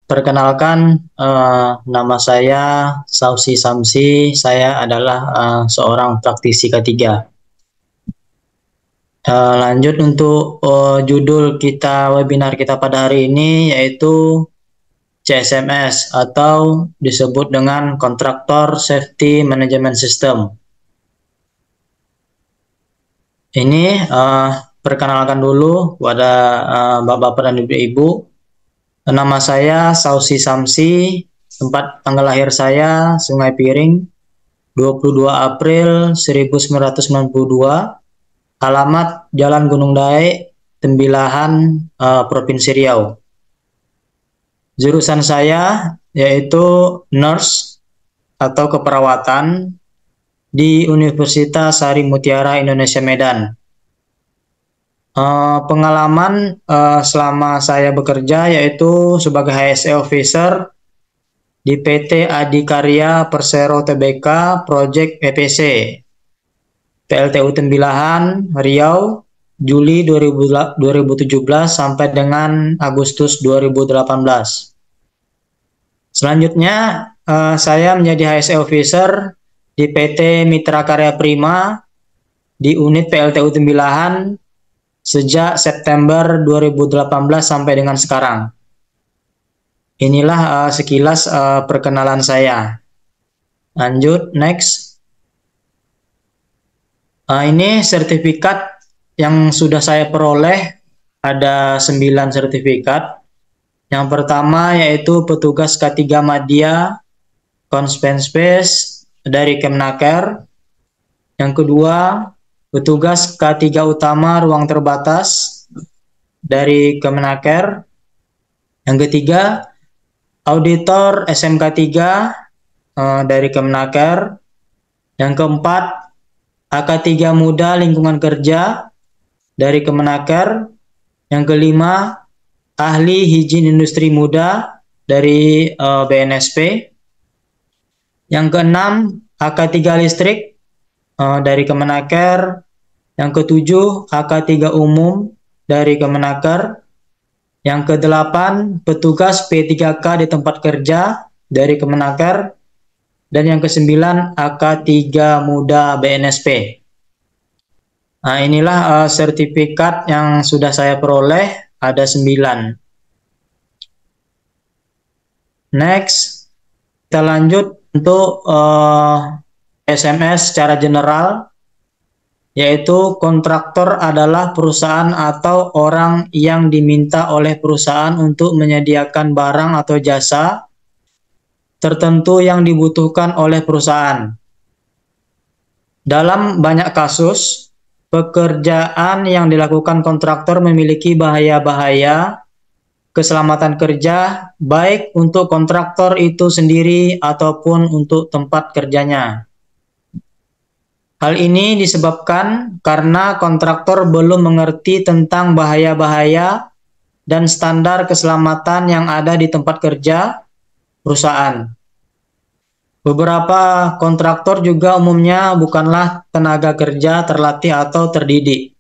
Perkenalkan, nama saya Sausi Samsi. Saya adalah seorang praktisi K3. Lanjut untuk judul webinar kita pada hari ini, yaitu CSMS atau disebut dengan Contractor Safety Management System. Ini perkenalkan dulu kepada Bapak-Bapak dan Ibu-Ibu. Nama saya Sausi Samsi, tempat tanggal lahir saya Sungai Piring, 22 April 1992, alamat Jalan Gunung Daek, Tembilahan, Provinsi Riau. Jurusan saya yaitu nurse atau keperawatan di Universitas Sari Mutiara Indonesia Medan. Pengalaman selama saya bekerja yaitu sebagai HSE Officer di PT Adikarya Persero Tbk Project EPC PLTU Tembilahan Riau Juli 2017 sampai dengan Agustus 2018. Selanjutnya saya menjadi HSE Officer di PT Mitra Karya Prima di unit PLTU Tembilahan sejak September 2018 sampai dengan sekarang. Inilah sekilas perkenalan saya. Lanjut, next. Ini sertifikat yang sudah saya peroleh, ada 9 sertifikat. Yang pertama yaitu petugas K3 Madya Conspace dari Kemnaker. Yang kedua, petugas K3 Utama Ruang Terbatas dari Kemenaker. Yang ketiga, auditor SMK 3 dari Kemenaker. Yang keempat, AK3 Muda Lingkungan Kerja dari Kemenaker. Yang kelima, ahli hijin industri muda dari BNSP. Yang keenam, AK3 Listrik dari Kemenaker. Yang ketujuh, AK3 Umum dari Kemenaker. Yang kedelapan, petugas P3K di tempat kerja dari Kemenaker. Dan yang kesembilan, AK3 Muda BNSP. Nah, inilah sertifikat yang sudah saya peroleh, ada 9. Next, kita lanjut untuk SMS secara general, yaitu kontraktor adalah perusahaan atau orang yang diminta oleh perusahaan untuk menyediakan barang atau jasa tertentu yang dibutuhkan oleh perusahaan. Dalam banyak kasus, pekerjaan yang dilakukan kontraktor memiliki bahaya-bahaya keselamatan kerja, baik untuk kontraktor itu sendiri ataupun untuk tempat kerjanya. Hal ini disebabkan karena kontraktor belum mengerti tentang bahaya-bahaya dan standar keselamatan yang ada di tempat kerja perusahaan. Beberapa kontraktor juga umumnya bukanlah tenaga kerja terlatih atau terdidik.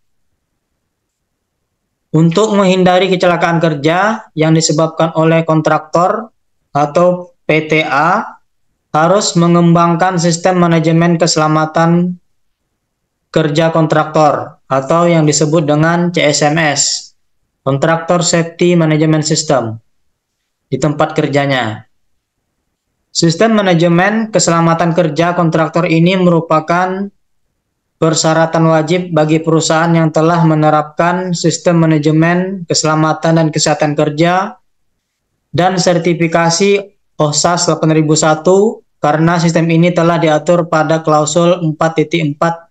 Untuk menghindari kecelakaan kerja yang disebabkan oleh kontraktor atau PTA, harus mengembangkan sistem manajemen keselamatan kerja kontraktor atau yang disebut dengan CSMS, Contractor Safety Management System, di tempat kerjanya. Sistem manajemen keselamatan kerja kontraktor ini merupakan persyaratan wajib bagi perusahaan yang telah menerapkan sistem manajemen keselamatan dan kesehatan kerja dan sertifikasi OHSAS 8001 karena sistem ini telah diatur pada klausul 4.4.6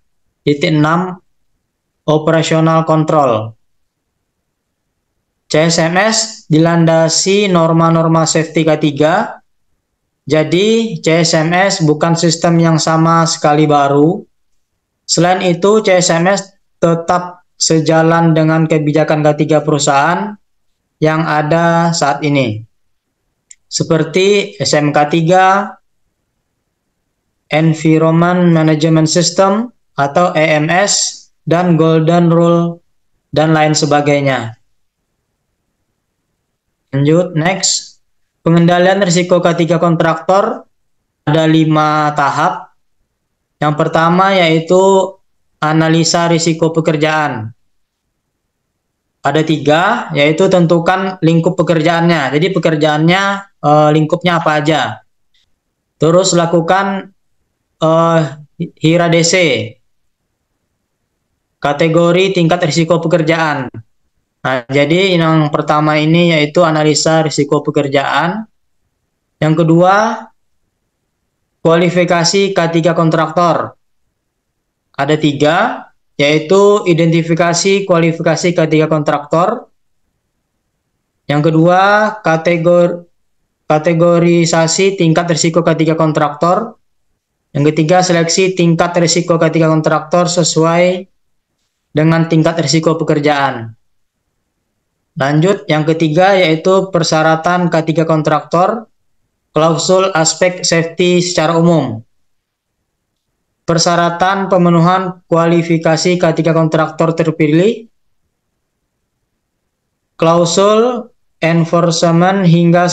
Operational Control. CSMS dilandasi norma-norma safety K3. Jadi CSMS bukan sistem yang sama sekali baru. Selain itu, CSMS tetap sejalan dengan kebijakan K3 perusahaan yang ada saat ini. Seperti SMK 3, Environment Management System atau EMS, dan Golden Rule, dan lain sebagainya. Lanjut, next. Pengendalian risiko K3 kontraktor ada 5 tahap. Yang pertama yaitu analisa risiko pekerjaan. Ada 3, yaitu tentukan lingkup pekerjaannya. Jadi pekerjaannya lingkupnya apa aja. Terus lakukan HIRA DC, kategori tingkat risiko pekerjaan. Nah, jadi yang pertama ini yaitu analisa risiko pekerjaan. Yang kedua, kualifikasi K3 kontraktor. Ada 3, yaitu identifikasi kualifikasi K3 kontraktor. Yang kedua, kategorisasi tingkat risiko K3 kontraktor. Yang ketiga, seleksi tingkat risiko K3 kontraktor sesuai dengan tingkat risiko pekerjaan. Lanjut, yang ketiga yaitu persyaratan K3 kontraktor, klausul aspek safety secara umum. Persyaratan pemenuhan kualifikasi K3 kontraktor terpilih, klausul enforcement hingga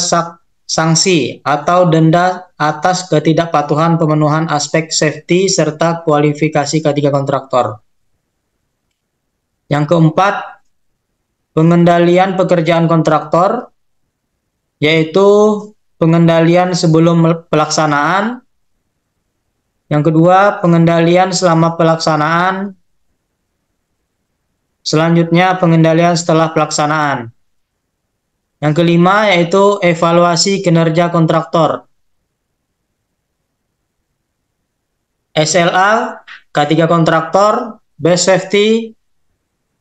sanksi atau denda atas ketidakpatuhan pemenuhan aspek safety serta kualifikasi K3 kontraktor. Yang keempat, pengendalian pekerjaan kontraktor, yaitu pengendalian sebelum pelaksanaan. Yang kedua, pengendalian selama pelaksanaan. Selanjutnya, pengendalian setelah pelaksanaan. Yang kelima, yaitu evaluasi kinerja kontraktor. SLA, K3 kontraktor, best safety,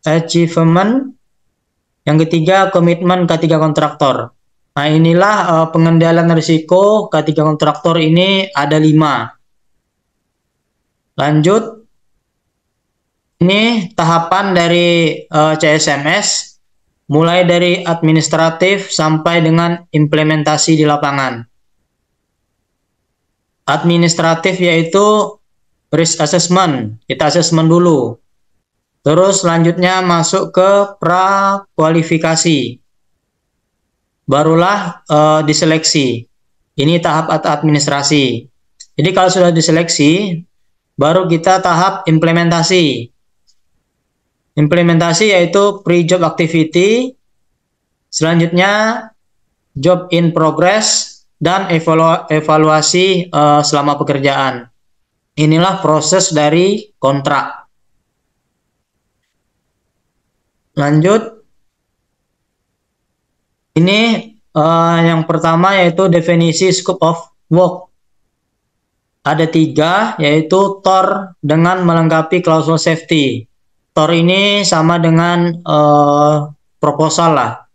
achievement. Yang ketiga, komitmen K3 kontraktor. Nah, inilah pengendalian risiko K3 kontraktor ini ada 5. Lanjut, ini tahapan dari CSMS, mulai dari administratif sampai dengan implementasi di lapangan. Administratif yaitu risk assessment, kita assessment dulu. Terus selanjutnya masuk ke pra-kualifikasi. Barulah diseleksi. Ini tahap administrasi. Jadi kalau sudah diseleksi, baru kita tahap implementasi. Implementasi yaitu pre-job activity. Selanjutnya job in progress dan evaluasi selama pekerjaan. Inilah proses dari kontrak. Lanjut, ini yang pertama yaitu definisi scope of work. Ada 3, yaitu TOR dengan melengkapi klausul safety. TOR ini sama dengan proposal lah.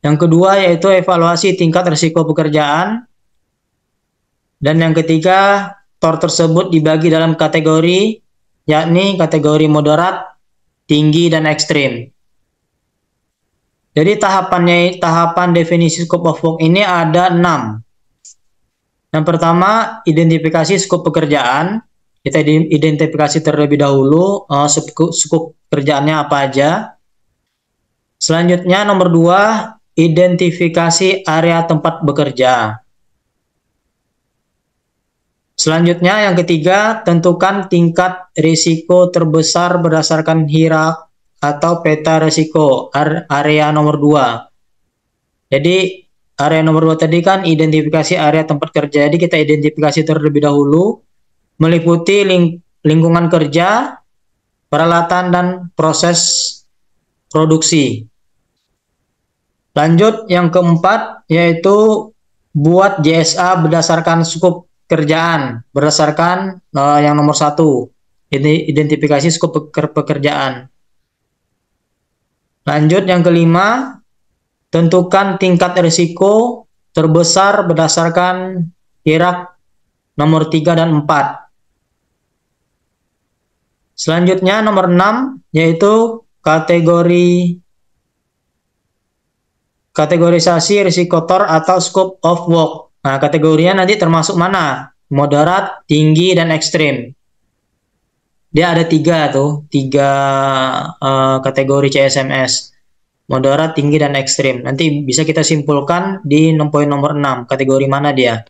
Yang kedua yaitu evaluasi tingkat risiko pekerjaan. Dan yang ketiga, TOR tersebut dibagi dalam kategori, yakni kategori moderat, tinggi, dan ekstrim. Jadi tahapan definisi scope of work ini ada 6. Yang pertama, identifikasi skop pekerjaan. Kita identifikasi terlebih dahulu skop pekerjaannya apa aja. Selanjutnya nomor 2, identifikasi area tempat bekerja. Selanjutnya yang ketiga, tentukan tingkat risiko terbesar berdasarkan HIRA atau peta risiko, area nomor 2. Jadi area nomor 2 tadi kan identifikasi area tempat kerja. Jadi kita identifikasi terlebih dahulu, meliputi lingkungan kerja, peralatan, dan proses produksi. Lanjut yang keempat, yaitu buat JSA berdasarkan skop kerjaan, berdasarkan yang nomor 1, ini identifikasi skop pekerjaan. Lanjut yang kelima, tentukan tingkat risiko terbesar berdasarkan HIRA nomor 3 dan 4. Selanjutnya nomor 6, yaitu kategorisasi risiko TOR atau scope of work. Nah, kategorinya nanti termasuk mana? Moderat, tinggi, dan ekstrim. Dia ada 3 tuh, 3 kategori CSMS. moderat, tinggi, dan ekstrim. Nanti bisa kita simpulkan di poin nomor 6, kategori mana dia.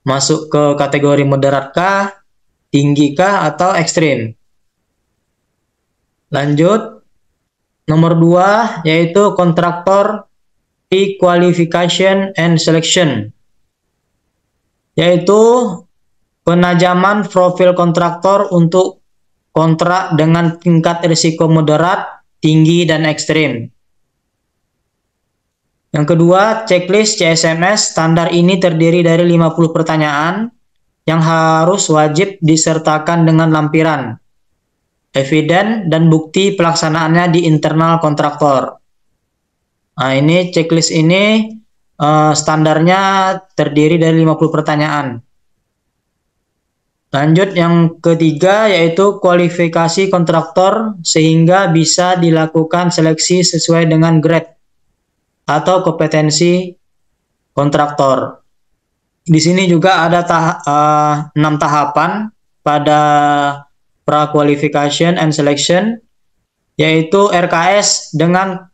Masuk ke kategori moderat kah, tinggi kah, atau ekstrim. Lanjut, nomor 2 yaitu kontraktor pre-qualification and selection, yaitu penajaman profil kontraktor untuk kontrak dengan tingkat risiko moderat, tinggi, dan ekstrim. Yang kedua, checklist CSMS. Standar ini terdiri dari 50 pertanyaan yang harus wajib disertakan dengan lampiran, eviden, dan bukti pelaksanaannya di internal kontraktor. Nah, ini checklist ini standarnya terdiri dari 50 pertanyaan. Lanjut, yang ketiga yaitu kualifikasi kontraktor sehingga bisa dilakukan seleksi sesuai dengan grade atau kompetensi kontraktor. Di sini juga ada 6 tahapan pada pra-qualification and selection, yaitu RKS dengan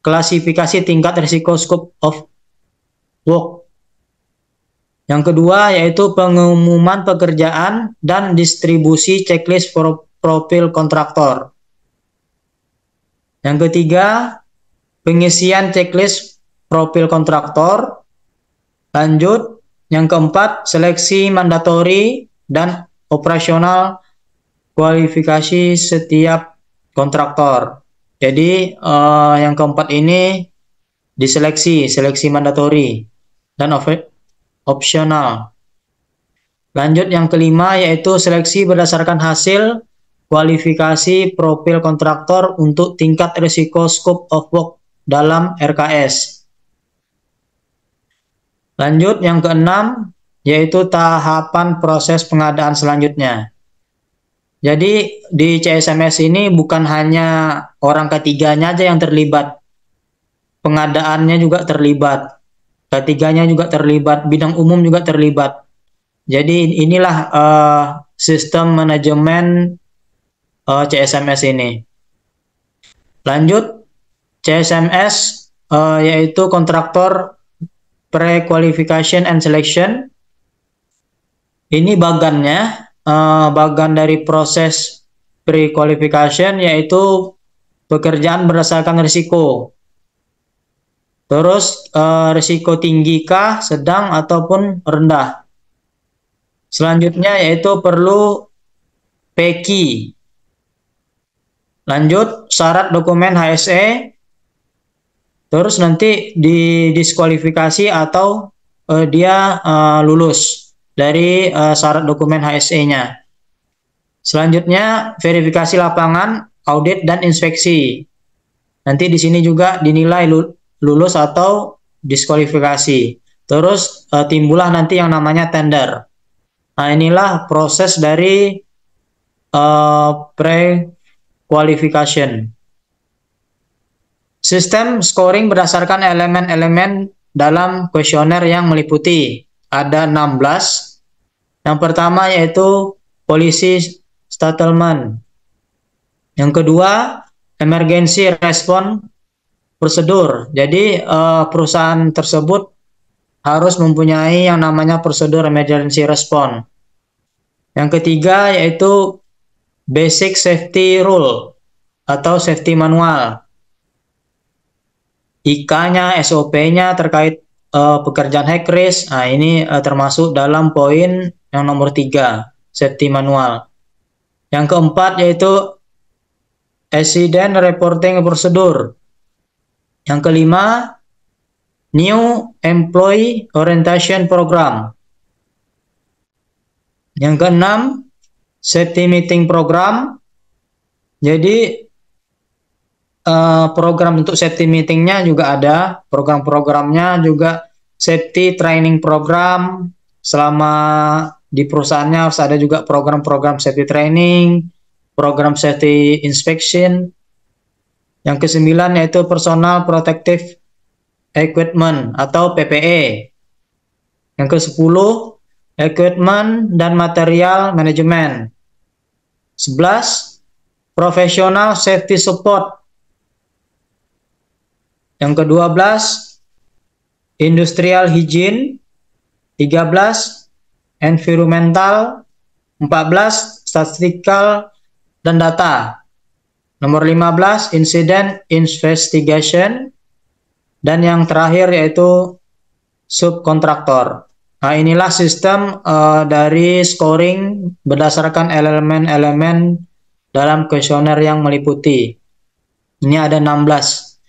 klasifikasi tingkat risiko scope of work. Yang kedua yaitu pengumuman pekerjaan dan distribusi checklist profil kontraktor. Yang ketiga, pengisian checklist profil kontraktor. Lanjut, yang keempat, seleksi mandatori dan operasional kualifikasi setiap kontraktor. Jadi yang keempat ini seleksi mandatori dan opsional. Lanjut, yang kelima yaitu seleksi berdasarkan hasil kualifikasi profil kontraktor untuk tingkat risiko scope of work dalam RKS. Lanjut, yang keenam yaitu tahapan proses pengadaan selanjutnya. Jadi di CSMS ini bukan hanya orang ketiganya aja yang terlibat, pengadaannya juga terlibat, ketiganya juga terlibat, bidang umum juga terlibat. Jadi inilah sistem manajemen CSMS ini. Lanjut, CSMS yaitu kontraktor pre-qualification and selection. Ini bagannya, bagan dari proses pre-qualification yaitu pekerjaan berdasarkan risiko. Terus risiko tinggi kah, sedang, ataupun rendah. Selanjutnya yaitu perlu PEKI. Lanjut, syarat dokumen HSE. Terus nanti didiskualifikasi atau dia lulus dari syarat dokumen HSE-nya. Selanjutnya, verifikasi lapangan, audit, dan inspeksi. Nanti di sini juga dinilai lulus atau diskualifikasi. Terus timbullah nanti yang namanya tender. Nah, inilah proses dari pre-qualification. Sistem scoring berdasarkan elemen-elemen dalam kuesioner yang meliputi ada 16. Yang pertama yaitu policy statement. Yang kedua, emergency response prosedur. Jadi perusahaan tersebut harus mempunyai yang namanya prosedur emergency response. Yang ketiga yaitu basic safety rule atau safety manual. IK-nya, SOP-nya terkait pekerjaan high risk. Nah, ini termasuk dalam poin yang nomor 3, safety manual. Yang keempat yaitu accident reporting procedure. Yang kelima, new employee orientation program. Yang keenam, safety meeting program. Jadi program untuk safety meetingnya juga ada, program-programnya juga safety training program. Selama di perusahaannya harus ada juga program-program safety training, program safety inspection. Yang kesembilan yaitu personal protective equipment atau PPE. Yang ke-10 equipment dan material management. 11 professional safety support. Yang ke-12, industrial hygiene. 13, environmental. 14, statistical dan data. Nomor 15, incident investigation. Dan yang terakhir yaitu subkontraktor. Nah, inilah sistem dari scoring berdasarkan elemen-elemen dalam kuesioner yang meliputi. Ini ada 16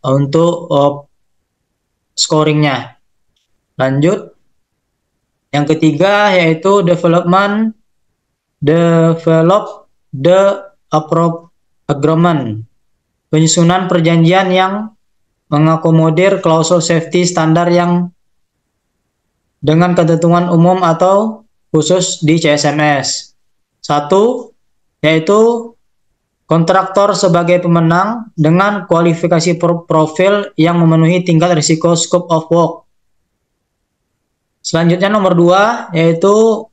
untuk scoringnya. Lanjut. Yang ketiga yaitu develop the agreement. Penyusunan perjanjian yang mengakomodir klausul safety standar yang dengan ketentuan umum atau khusus di CSMS. 1, yaitu kontraktor sebagai pemenang dengan kualifikasi profil yang memenuhi tingkat risiko scope of work. Selanjutnya nomor 2, yaitu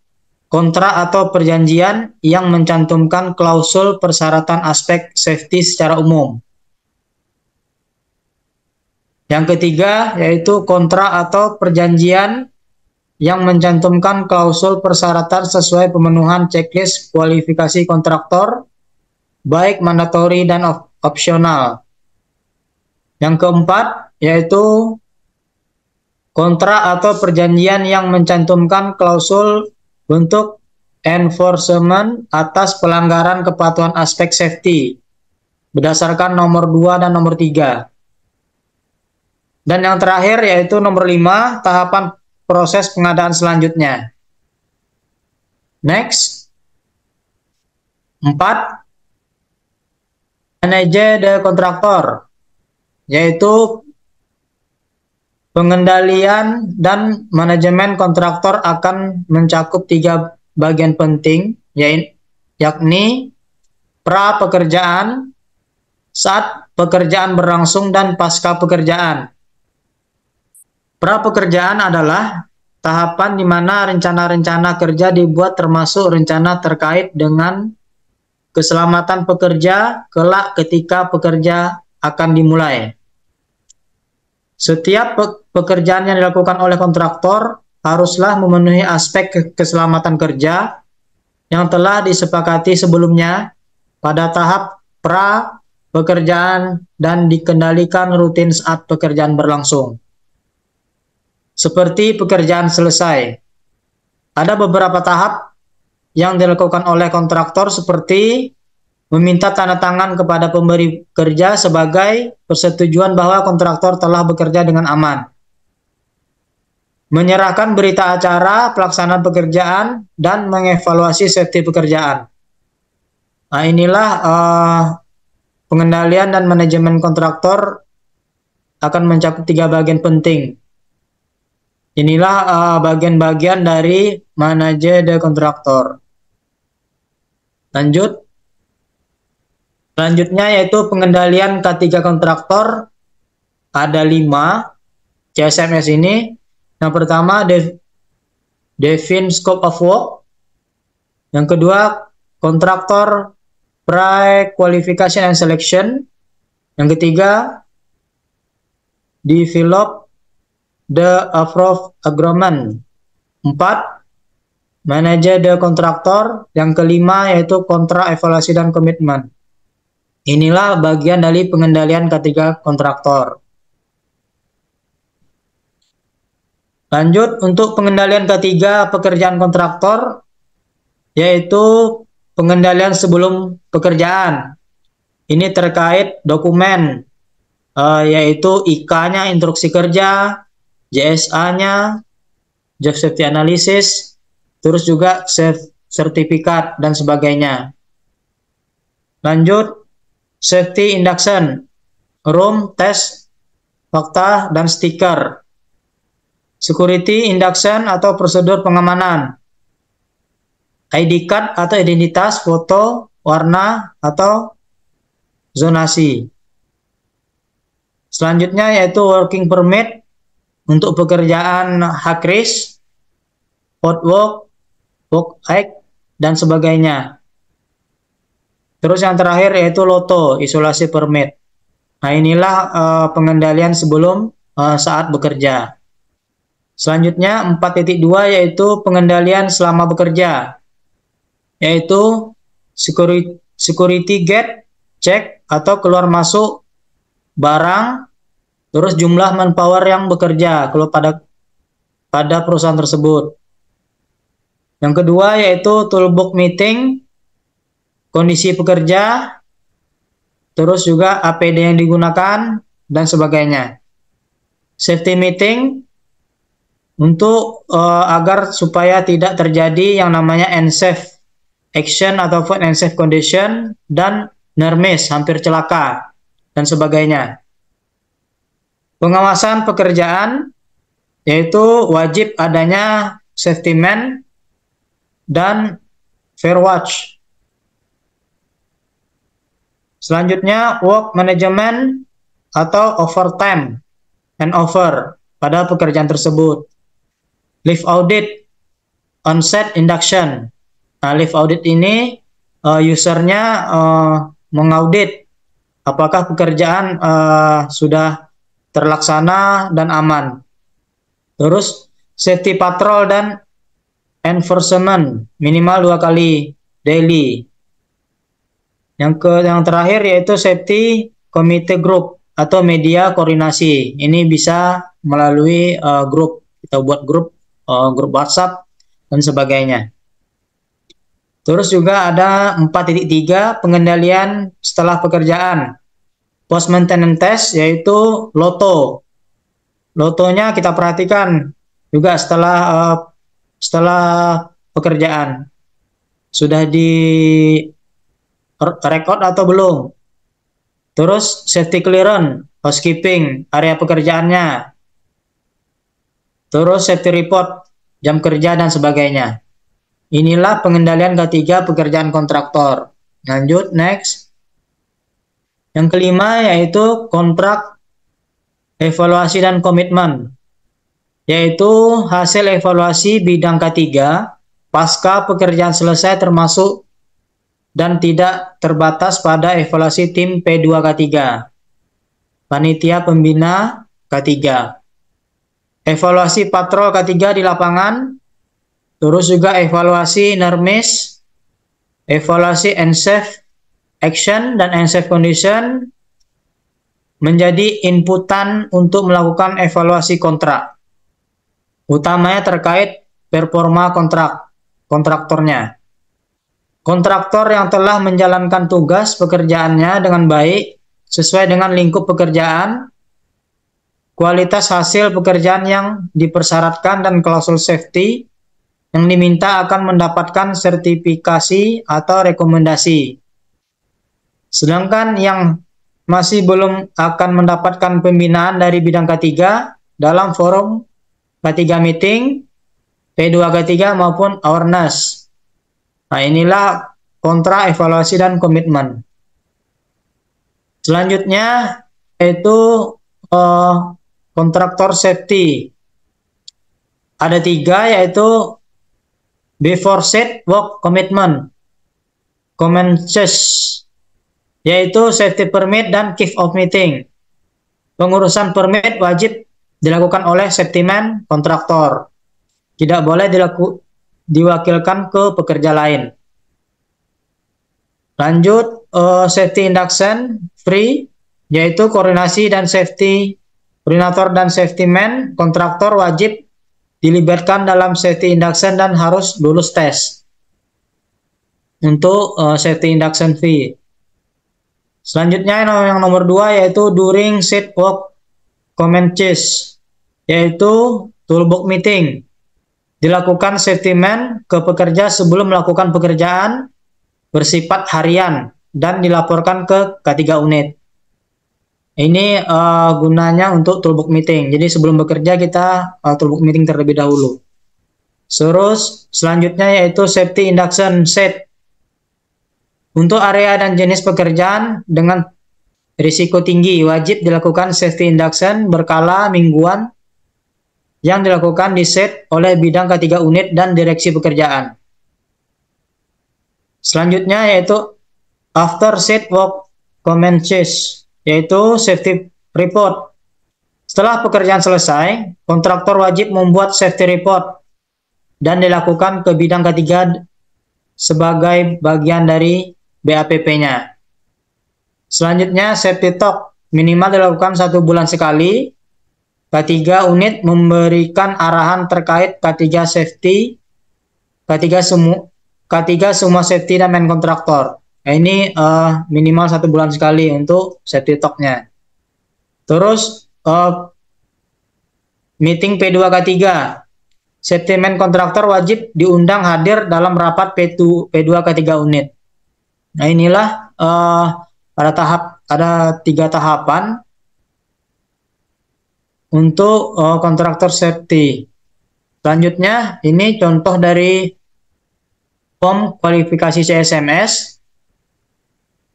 kontrak atau perjanjian yang mencantumkan klausul persyaratan aspek safety secara umum. Yang ketiga, yaitu kontrak atau perjanjian yang mencantumkan klausul persyaratan sesuai pemenuhan checklist kualifikasi kontraktor, baik mandatori dan opsional. Yang keempat, yaitu kontrak atau perjanjian yang mencantumkan klausul untuk enforcement atas pelanggaran kepatuhan aspek safety berdasarkan nomor 2 dan nomor 3. Dan yang terakhir yaitu nomor 5, tahapan proses pengadaan selanjutnya. Next. 4, manage the contractor, yaitu pengendalian dan manajemen kontraktor akan mencakup 3 bagian penting, yakni pra pekerjaan, saat pekerjaan berlangsung, dan pasca pekerjaan. Pra pekerjaan adalah tahapan di mana rencana-rencana kerja dibuat, termasuk rencana terkait dengan keselamatan pekerja kelak ketika pekerja akan dimulai. Setiap pekerjaan yang dilakukan oleh kontraktor haruslah memenuhi aspek keselamatan kerja yang telah disepakati sebelumnya pada tahap pra pekerjaan dan dikendalikan rutin saat pekerjaan berlangsung. Seperti pekerjaan selesai. Ada beberapa tahap yang dilakukan oleh kontraktor seperti meminta tanda tangan kepada pemberi kerja sebagai persetujuan bahwa kontraktor telah bekerja dengan aman. Menyerahkan berita acara pelaksanaan pekerjaan dan mengevaluasi safety pekerjaan. Nah, inilah pengendalian dan manajemen kontraktor akan mencakup 3 bagian penting. Inilah bagian-bagian dari manage the contractor. Lanjut. Selanjutnya yaitu pengendalian K3 kontraktor. Ada 5 CSMS ini. Yang pertama, define scope of work. Yang kedua, kontraktor pre-qualification and selection. Yang ketiga, develop the approved agreement. 4, manage the contractor. Yang kelima yaitu kontrak evaluasi dan komitmen. Inilah bagian dari pengendalian K3 kontraktor. Lanjut, untuk pengendalian K3 pekerjaan kontraktor, yaitu pengendalian sebelum pekerjaan. Ini terkait dokumen, yaitu IK-nya, instruksi kerja, JSA-nya, job safety analysis, terus juga sertifikat dan sebagainya. Lanjut, safety induction, room test, fakta, dan stiker. Security induction atau prosedur pengamanan. ID card atau identitas, foto, warna, atau zonasi. Selanjutnya yaitu working permit untuk pekerjaan HKRIS, hot work, work act, dan sebagainya. Terus yang terakhir yaitu LOTO, isolasi permit. Nah, inilah pengendalian sebelum saat bekerja. Selanjutnya 4.2 yaitu pengendalian selama bekerja, yaitu security gate check atau keluar masuk barang, terus jumlah manpower yang bekerja kalau pada perusahaan tersebut. Yang kedua yaitu toolbox meeting, kondisi pekerja, terus juga APD yang digunakan, dan sebagainya. Safety meeting untuk agar supaya tidak terjadi yang namanya unsafe action ataupun unsafe condition dan near miss, hampir celaka, dan sebagainya. Pengawasan pekerjaan yaitu wajib adanya safety man dan fair watch. Selanjutnya work management atau overtime and over pada pekerjaan tersebut. Leave audit, onset induction. Nah, leave audit ini usernya mengaudit apakah pekerjaan sudah terlaksana dan aman. Terus safety patrol dan enforcement minimal 2 kali daily. Yang terakhir yaitu safety committee group atau media koordinasi. Ini bisa melalui grup, kita buat grup WhatsApp dan sebagainya. Terus juga ada 4.3 pengendalian setelah pekerjaan. Post maintenance test yaitu LOTO. LOTO-nya kita perhatikan juga setelah pekerjaan. Sudah di record atau belum? Terus safety clearance, housekeeping, area pekerjaannya. Terus safety report, jam kerja dan sebagainya. Inilah pengendalian ketiga pekerjaan kontraktor. Lanjut, next. Yang kelima yaitu kontrak, evaluasi dan komitmen. Yaitu hasil evaluasi bidang K3 pasca pekerjaan selesai termasuk dan tidak terbatas pada evaluasi tim P2K3, panitia pembina K3, evaluasi patrol K3 di lapangan, terus juga evaluasi near miss, evaluasi unsafe action dan unsafe condition menjadi inputan untuk melakukan evaluasi kontrak, utamanya terkait performa kontraktornya. Kontraktor yang telah menjalankan tugas pekerjaannya dengan baik sesuai dengan lingkup pekerjaan, kualitas hasil pekerjaan yang dipersyaratkan dan klausul safety yang diminta akan mendapatkan sertifikasi atau rekomendasi. Sedangkan yang masih belum akan mendapatkan pembinaan dari bidang K3 dalam forum K3 meeting, P2K3 maupun awareness. Nah, inilah kontra, evaluasi, dan komitmen. Selanjutnya yaitu kontraktor safety. Ada 3 yaitu before set work commitment, commences, yaitu safety permit dan kick off meeting. Pengurusan permit wajib dilakukan oleh safety man kontraktor. Tidak boleh diwakilkan ke pekerja lain. Lanjut, safety induction free, yaitu koordinasi dan safety, koordinator dan safety man kontraktor wajib dilibatkan dalam safety induction dan harus lulus tes untuk safety induction fee. Selanjutnya yang nomor 2 yaitu during set work commences, yaitu toolbox meeting. Dilakukan safety man ke pekerja sebelum melakukan pekerjaan bersifat harian dan dilaporkan ke K3 unit. Ini gunanya untuk toolbox meeting. Jadi sebelum bekerja kita toolbox meeting terlebih dahulu. Terus selanjutnya yaitu safety induction set. Untuk area dan jenis pekerjaan dengan risiko tinggi wajib dilakukan safety induction berkala mingguan yang dilakukan di set oleh bidang K3 unit dan direksi pekerjaan. Selanjutnya yaitu after set work commences, yaitu safety report. Setelah pekerjaan selesai, kontraktor wajib membuat safety report dan dilakukan ke bidang ketiga sebagai bagian dari BAPP-nya. Selanjutnya, safety talk minimal dilakukan 1 bulan sekali. K3 unit memberikan arahan terkait K3 safety, K3 semua safety dan main kontraktor. Nah, ini minimal 1 bulan sekali untuk safety talk-nya. Terus meeting P2K3. Safety main kontraktor wajib diundang hadir dalam rapat P2K3 unit. Nah, inilah ada 3 tahapan untuk kontraktor safety. Selanjutnya, ini contoh dari form kualifikasi CSMS.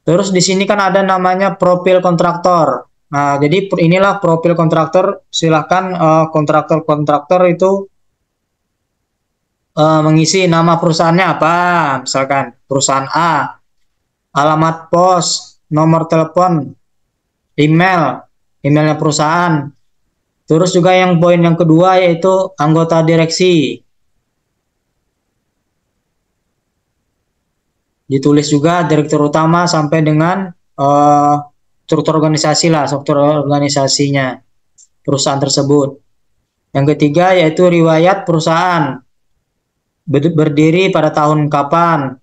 Terus di sini kan ada namanya profil kontraktor. Nah, jadi inilah profil kontraktor. Silahkan kontraktor itu mengisi nama perusahaannya apa. Misalkan perusahaan A, alamat pos, nomor telepon, emailnya perusahaan. Terus juga yang poin yang kedua yaitu anggota direksi. Ditulis juga direktur utama sampai dengan struktur organisasi lah, struktur organisasinya perusahaan tersebut. Yang ketiga yaitu riwayat perusahaan. Berdiri pada tahun kapan,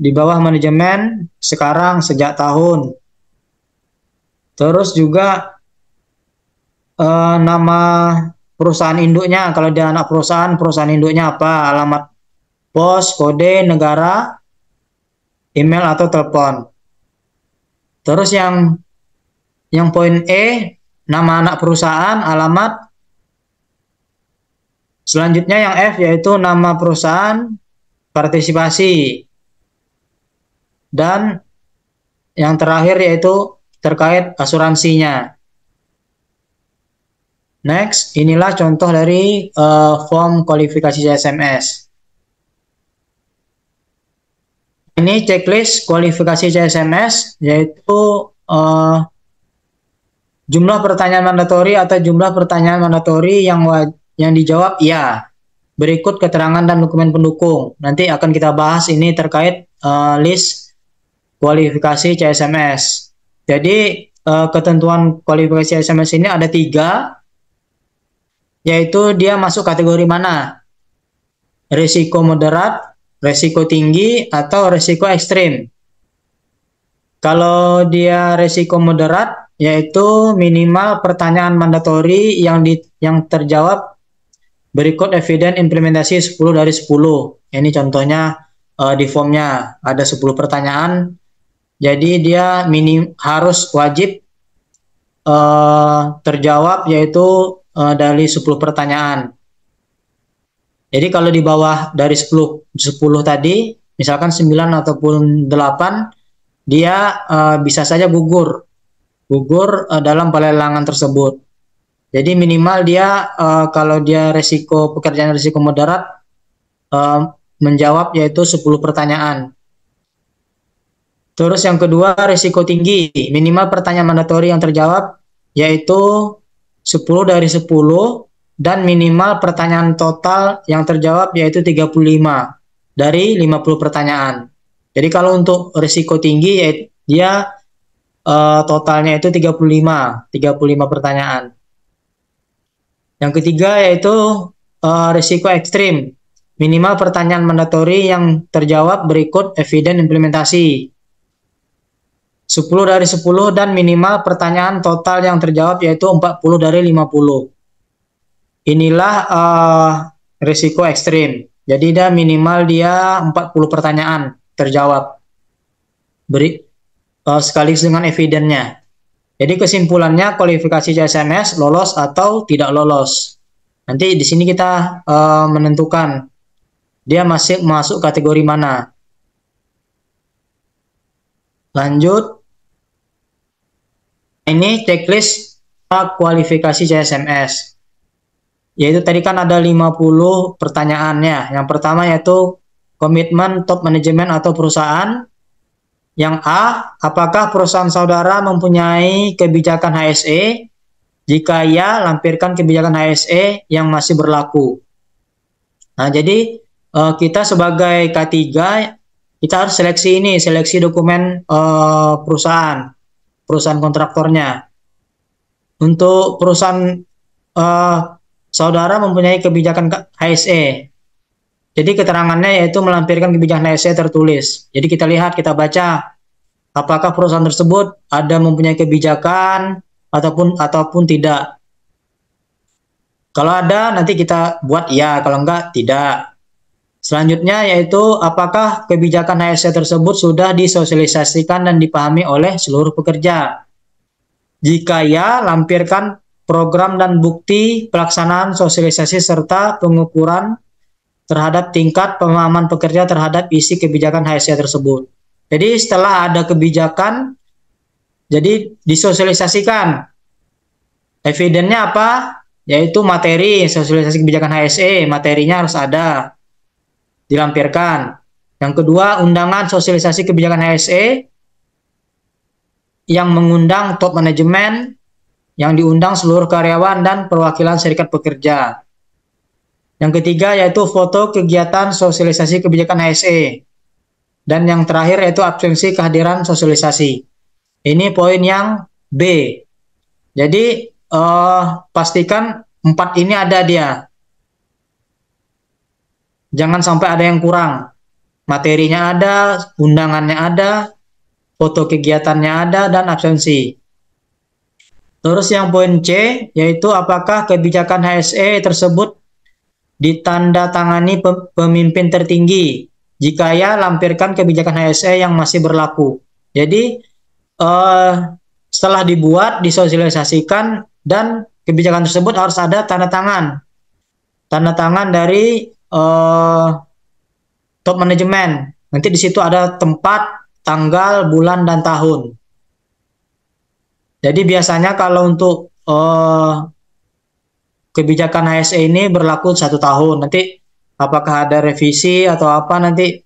di bawah manajemen sekarang, sejak tahun. Terus juga nama perusahaan induknya, kalau dia anak perusahaan induknya apa, alamat pos, kode, negara, email atau telepon. Terus yang poin E, nama anak perusahaan, alamat. Selanjutnya yang F yaitu nama perusahaan, partisipasi. Dan yang terakhir yaitu terkait asuransinya. Next, inilah contoh dari form kualifikasi CSMS. Ini checklist kualifikasi CSMS, yaitu jumlah pertanyaan mandatori atau jumlah pertanyaan mandatori yang dijawab iya. Berikut keterangan dan dokumen pendukung. Nanti akan kita bahas ini terkait list kualifikasi CSMS. Jadi ketentuan kualifikasi CSMS ini ada 3, yaitu dia masuk kategori mana? Risiko moderat, risiko tinggi, atau risiko ekstrim. Kalau dia risiko moderat, yaitu minimal pertanyaan mandatori yang terjawab berikut eviden implementasi 10 dari 10. Ini contohnya di formnya ada 10 pertanyaan. Jadi dia harus wajib terjawab yaitu dari 10 pertanyaan. Jadi kalau di bawah dari 10 tadi, misalkan 9 ataupun 8, dia bisa saja gugur dalam pelelangan tersebut. Jadi minimal dia kalau dia pekerjaan risiko moderat menjawab yaitu 10 pertanyaan. Terus yang kedua risiko tinggi, minimal pertanyaan mandatori yang terjawab yaitu 10 dari 10 dan minimal pertanyaan total yang terjawab yaitu 35 dari 50 pertanyaan. Jadi kalau untuk risiko tinggi dia totalnya itu 35 pertanyaan. Yang ketiga yaitu risiko ekstrim. Minimal pertanyaan mandatori yang terjawab berikut eviden implementasi. 10 dari 10 dan minimal pertanyaan total yang terjawab yaitu 40 dari 50. Inilah risiko ekstrim. Jadi minimal dia 40 pertanyaan terjawab. Sekaligus dengan evidennya. Jadi kesimpulannya kualifikasi CSMS lolos atau tidak lolos. Nanti di sini kita menentukan dia masih masuk kategori mana. Lanjut. Ini checklist kualifikasi CSMS. Yaitu tadi kan ada 50 pertanyaannya. Yang pertama yaitu komitmen top manajemen atau perusahaan. Yang A, apakah perusahaan saudara mempunyai kebijakan HSE? Jika ya, lampirkan kebijakan HSE yang masih berlaku. Nah, jadi kita sebagai K3, kita harus seleksi ini, seleksi dokumen perusahaan kontraktornya. Untuk perusahaan saudara mempunyai kebijakan HSE. Jadi keterangannya yaitu melampirkan kebijakan HSE tertulis. Jadi kita lihat, kita baca apakah perusahaan tersebut ada mempunyai kebijakan ataupun tidak. Kalau ada, nanti kita buat ya, kalau enggak, tidak. Selanjutnya yaitu apakah kebijakan HSE tersebut sudah disosialisasikan dan dipahami oleh seluruh pekerja. Jika ya, lampirkan program dan bukti pelaksanaan sosialisasi serta pengukuran terhadap tingkat pemahaman pekerja terhadap isi kebijakan HSE tersebut. Jadi setelah ada kebijakan, jadi disosialisasikan. Evidennya apa? Yaitu materi sosialisasi kebijakan HSE, materinya harus ada, dilampirkan. Yang kedua, undangan sosialisasi kebijakan HSE yang mengundang top manajemen, yang diundang seluruh karyawan dan perwakilan serikat pekerja. Yang ketiga yaitu foto kegiatan sosialisasi kebijakan HSE. Dan yang terakhir yaitu absensi kehadiran sosialisasi. Ini poin yang B. Jadi pastikan 4 ini ada dia. Jangan sampai ada yang kurang. Materinya ada, undangannya ada, foto kegiatannya ada, dan absensi. Terus yang poin C, yaitu apakah kebijakan HSE tersebut ditandatangani pemimpin tertinggi. Jika ya, lampirkan kebijakan HSE yang masih berlaku. Jadi, setelah dibuat, disosialisasikan, dan kebijakan tersebut harus ada tanda tangan. Tanda tangan dari top manajemen. Nanti di situ ada tempat, tanggal, bulan, dan tahun. Jadi biasanya kalau untuk kebijakan HSE ini berlaku 1 tahun. Nanti apakah ada revisi atau apa nanti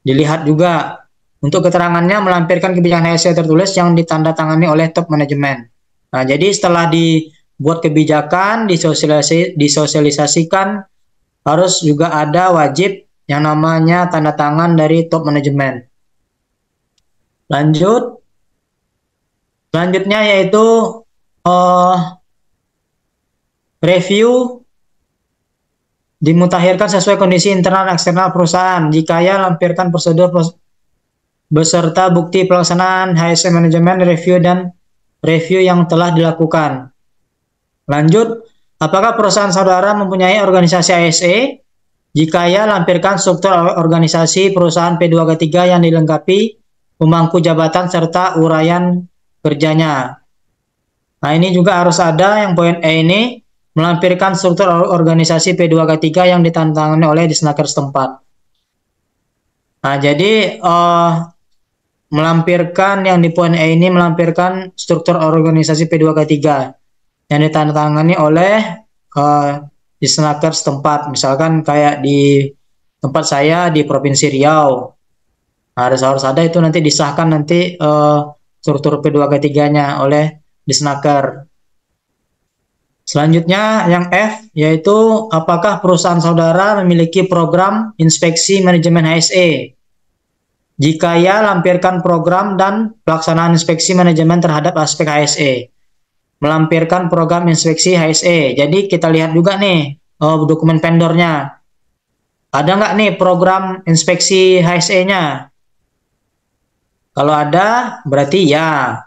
dilihat juga. Untuk keterangannya melampirkan kebijakan HSE tertulis yang ditandatangani oleh top manajemen. Nah, jadi setelah dibuat kebijakan, disosialisasikan, harus juga ada wajib yang namanya tanda tangan dari top manajemen. Lanjut. Selanjutnya yaitu review dimutakhirkan sesuai kondisi internal dan eksternal perusahaan. Jika ya, lampirkan prosedur beserta bukti pelaksanaan HSE manajemen review dan review yang telah dilakukan. Lanjut, apakah perusahaan saudara mempunyai organisasi HSE? Jika ya, lampirkan struktur organisasi perusahaan P2K3 yang dilengkapi pemangku jabatan serta uraian kerjanya. Nah, ini juga harus ada yang poin E ini, melampirkan struktur organisasi P2K3 yang ditandatangani oleh Disnaker setempat. Nah, jadi melampirkan yang di poin E ini melampirkan struktur organisasi P2K3 yang ditandatangani oleh Disnaker setempat. Misalkan kayak di tempat saya di Provinsi Riau. Harus ada itu, nanti disahkan nanti struktur P2K3-nya oleh Disnaker. Selanjutnya yang F, yaitu apakah perusahaan saudara memiliki program inspeksi manajemen HSE? Jika ya, lampirkan program dan pelaksanaan inspeksi manajemen terhadap aspek HSE. Melampirkan program inspeksi HSE. Jadi kita lihat juga nih dokumen vendornya. Ada nggak nih program inspeksi HSE-nya? Kalau ada, berarti ya.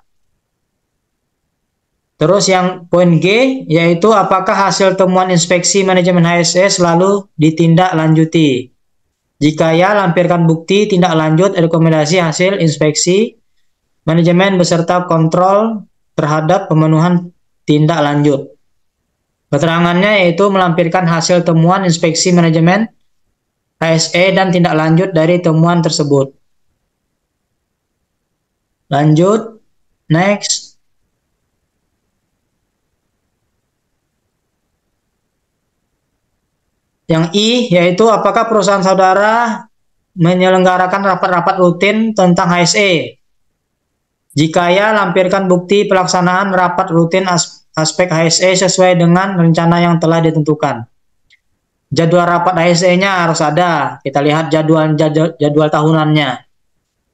Terus yang poin G, yaitu apakah hasil temuan inspeksi manajemen HSE selalu ditindaklanjuti. Jika ya, lampirkan bukti tindak lanjut rekomendasi hasil inspeksi manajemen beserta kontrol terhadap pemenuhan tindak lanjut. Keterangannya yaitu melampirkan hasil temuan inspeksi manajemen HSE dan tindak lanjut dari temuan tersebut. Lanjut, next. Yang I, yaitu apakah perusahaan saudara menyelenggarakan rapat-rapat rutin tentang HSE. Jika ya, lampirkan bukti pelaksanaan rapat rutin aspek HSE sesuai dengan rencana yang telah ditentukan. Jadwal rapat HSE-nya harus ada. Kita lihat jadwal tahunannya.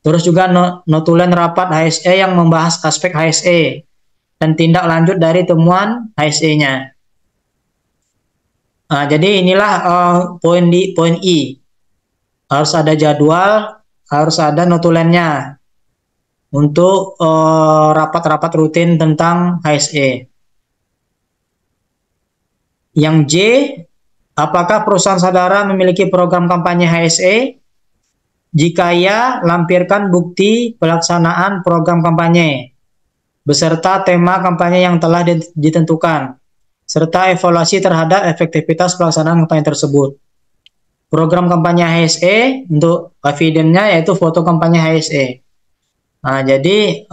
Terus juga notulen rapat HSE yang membahas aspek HSE dan tindak lanjut dari temuan HSE-nya. Nah, jadi inilah poin I. Harus ada jadwal, harus ada notulennya untuk rapat-rapat rutin tentang HSE. Yang J, apakah perusahaan saudara memiliki program kampanye HSE? Jika ya, lampirkan bukti pelaksanaan program kampanye beserta tema kampanye yang telah ditentukan, serta evaluasi terhadap efektivitas pelaksanaan kampanye tersebut. Program kampanye HSE, untuk evidennya yaitu foto kampanye HSE. Nah, jadi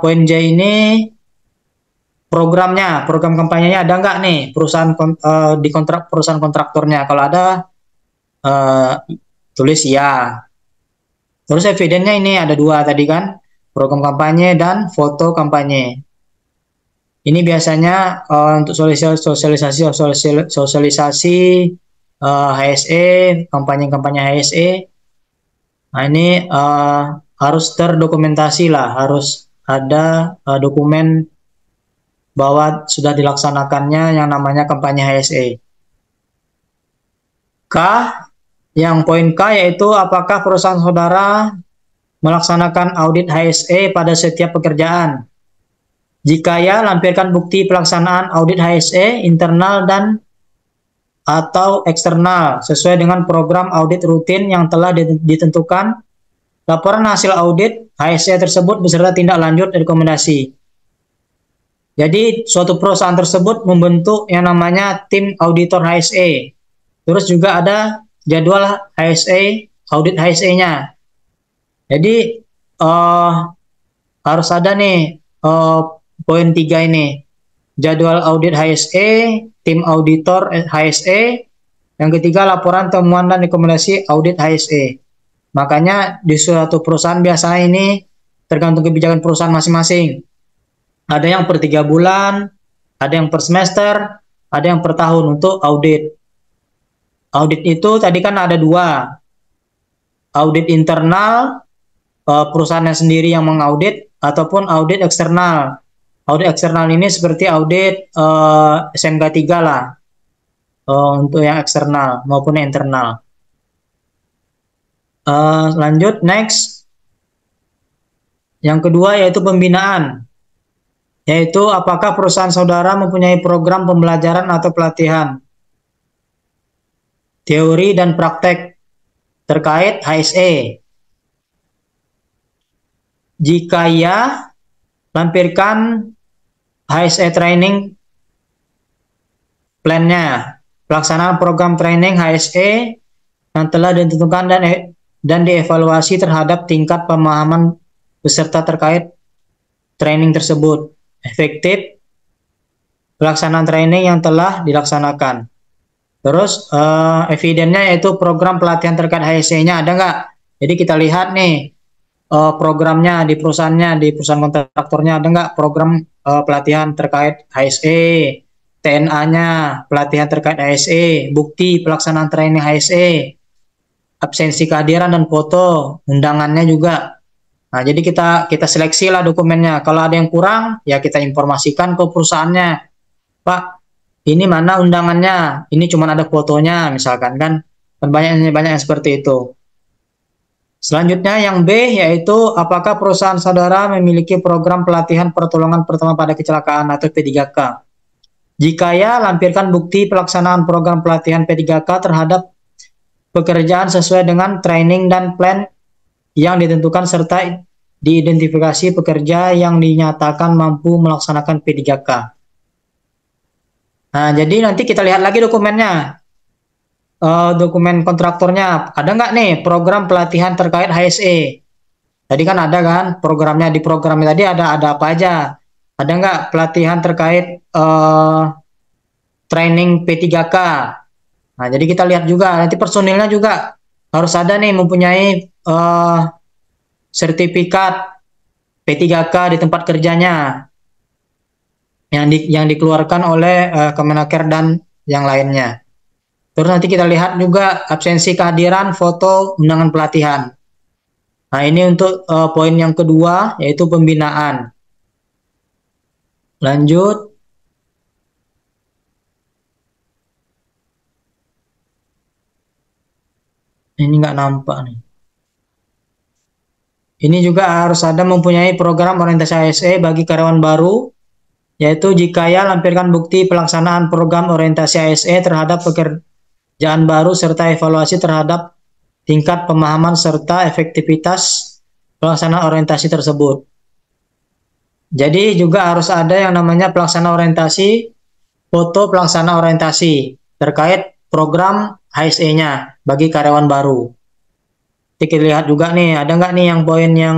poin J ini program kampanyenya ada nggak nih perusahaan di kontrak perusahaan kontraktornya? Kalau ada, tulis ya. Terus evidennya ini ada 2 tadi kan, program kampanye dan foto kampanye. Ini biasanya untuk sosialisasi HSE, kampanye HSE. Nah, ini harus terdokumentasi lah, harus ada dokumen bahwa sudah dilaksanakannya yang namanya kampanye HSE. K, yang poin K yaitu apakah perusahaan saudara melaksanakan audit HSE pada setiap pekerjaan. Jika ya, lampirkan bukti pelaksanaan audit HSE internal dan atau eksternal sesuai dengan program audit rutin yang telah ditentukan. Laporan hasil audit HSE tersebut beserta tindak lanjut rekomendasi. Jadi suatu perusahaan tersebut membentuk yang namanya tim auditor HSE. Terus juga ada jadwal HSE, audit HSE-nya. Jadi harus ada nih poin 3 ini. Jadwal audit HSE, tim auditor HSE. Yang ketiga, laporan temuan dan rekomendasi audit HSE. Makanya di suatu perusahaan biasanya ini tergantung kebijakan perusahaan masing-masing. Ada yang per 3 bulan, ada yang per semester, ada yang per tahun untuk audit. Audit itu tadi kan ada 2. Audit internal, perusahaannya sendiri yang mengaudit, ataupun audit eksternal. Audit eksternal ini seperti audit SMK 3 lah, untuk yang eksternal maupun yang internal. Lanjut, next. Yang kedua yaitu pembinaan. Yaitu apakah perusahaan saudara mempunyai program pembelajaran atau pelatihan teori dan praktek terkait HSE. Jika ya, lampirkan HSE training plan-nya, pelaksanaan program training HSE yang telah ditentukan dan dievaluasi terhadap tingkat pemahaman peserta terkait training tersebut, efektif pelaksanaan training yang telah dilaksanakan. Terus evidennya yaitu program pelatihan terkait HSE-nya ada nggak? Jadi kita lihat nih programnya di perusahaan kontraktornya ada nggak program pelatihan terkait HSE, TNA-nya pelatihan terkait HSE, bukti pelaksanaan training HSE, absensi kehadiran dan foto, undangannya juga. Nah, jadi kita seleksi lah dokumennya. Kalau ada yang kurang, ya kita informasikan ke perusahaannya. Pak, ini mana undangannya? Ini cuma ada fotonya, misalkan kan. Banyak yang seperti itu. Selanjutnya yang B, yaitu apakah perusahaan saudara memiliki program pelatihan pertolongan pertama pada kecelakaan atau P3K. Jika ya, lampirkan bukti pelaksanaan program pelatihan P3K terhadap pekerjaan sesuai dengan training dan plan yang ditentukan serta diidentifikasi pekerja yang dinyatakan mampu melaksanakan P3K. Nah, jadi nanti kita lihat lagi dokumennya. Dokumen kontraktornya. Ada nggak nih program pelatihan terkait HSE? Tadi kan ada kan programnya, di programnya tadi ada apa aja? Ada nggak pelatihan terkait training P3K? Nah, jadi kita lihat juga nanti personilnya juga harus ada nih mempunyai sertifikat P3K di tempat kerjanya yang dikeluarkan oleh Kemenaker dan yang lainnya. Terus nanti kita lihat juga absensi kehadiran, foto, undangan pelatihan. Nah, ini untuk poin yang kedua, yaitu pembinaan. Lanjut. Ini nggak nampak nih. Ini juga harus ada mempunyai program orientasi ASE bagi karyawan baru, yaitu jika ya lampirkan bukti pelaksanaan program orientasi ASE terhadap pekerjaan baru serta evaluasi terhadap tingkat pemahaman serta efektivitas pelaksanaan orientasi tersebut. Jadi juga harus ada yang namanya pelaksana orientasi, foto pelaksana orientasi terkait program HSE-nya bagi karyawan baru. Kita lihat juga nih, ada nggak nih yang poin yang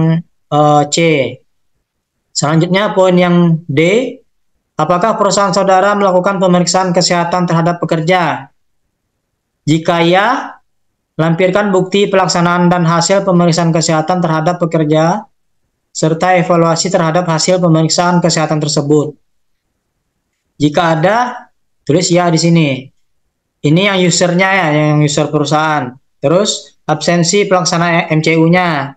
C. Selanjutnya poin yang D, apakah perusahaan saudara melakukan pemeriksaan kesehatan terhadap pekerja? Jika ya, lampirkan bukti pelaksanaan dan hasil pemeriksaan kesehatan terhadap pekerja serta evaluasi terhadap hasil pemeriksaan kesehatan tersebut. Jika ada, tulis ya di sini. Ini yang usernya ya, yang user perusahaan. Terus absensi pelaksanaan MCU-nya,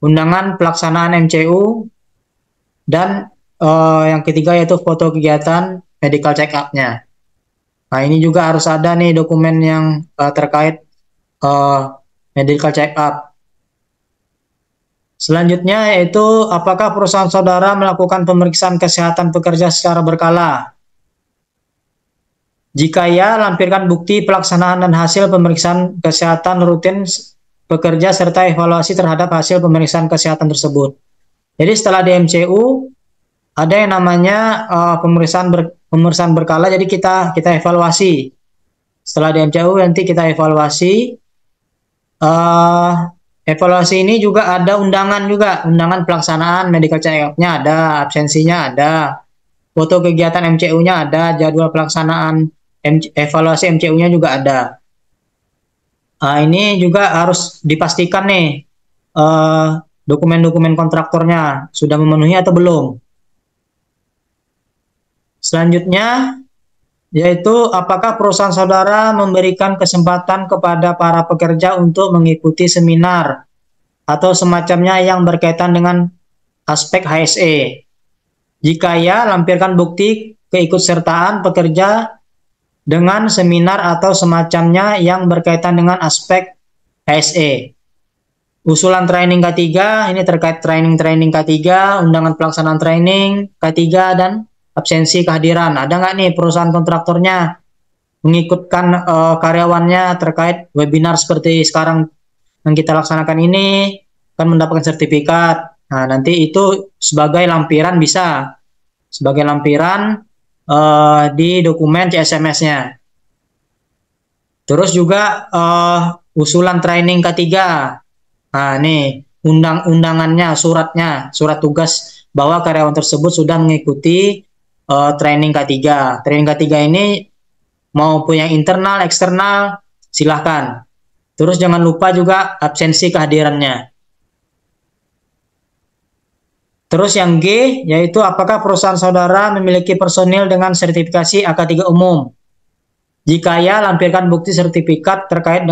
undangan pelaksanaan MCU, dan yang ketiga yaitu foto kegiatan medical check-up-nya. Nah, ini juga harus ada nih dokumen yang terkait medical check-up. Selanjutnya yaitu apakah perusahaan saudara melakukan pemeriksaan kesehatan pekerja secara berkala? Jika ya, lampirkan bukti pelaksanaan dan hasil pemeriksaan kesehatan rutin pekerja serta evaluasi terhadap hasil pemeriksaan kesehatan tersebut. Jadi setelah di MCU ada yang namanya pemeriksaan berkala, jadi kita evaluasi. Setelah di MCU nanti kita evaluasi. Evaluasi ini juga ada undangan pelaksanaan medical check-up-nya ada, absensinya ada, foto kegiatan MCU-nya ada, jadwal pelaksanaan evaluasi MCU-nya juga ada. Ini juga harus dipastikan nih dokumen-dokumen kontraktornya sudah memenuhi atau belum. Selanjutnya yaitu apakah perusahaan saudara memberikan kesempatan kepada para pekerja untuk mengikuti seminar atau semacamnya yang berkaitan dengan aspek HSE. Jika ya, lampirkan bukti keikutsertaan pekerja dengan seminar atau semacamnya yang berkaitan dengan aspek HSE. Usulan training K3, ini terkait training K3, undangan pelaksanaan training K3, dan absensi kehadiran. Ada nggak nih perusahaan kontraktornya mengikutkan karyawannya terkait webinar seperti sekarang yang kita laksanakan ini, kan mendapatkan sertifikat. Nah, nanti itu sebagai lampiran bisa. Sebagai lampiran di dokumen CSMS-nya. Terus juga usulan training K3. Nah, nih undangannya, surat tugas bahwa karyawan tersebut sudah mengikuti training K3. Training K3 ini mau punya internal, eksternal, silahkan. Terus jangan lupa juga absensi kehadirannya. Terus yang G, yaitu apakah perusahaan saudara memiliki personil dengan sertifikasi AK3 umum? Jika ya, lampirkan bukti sertifikat terkait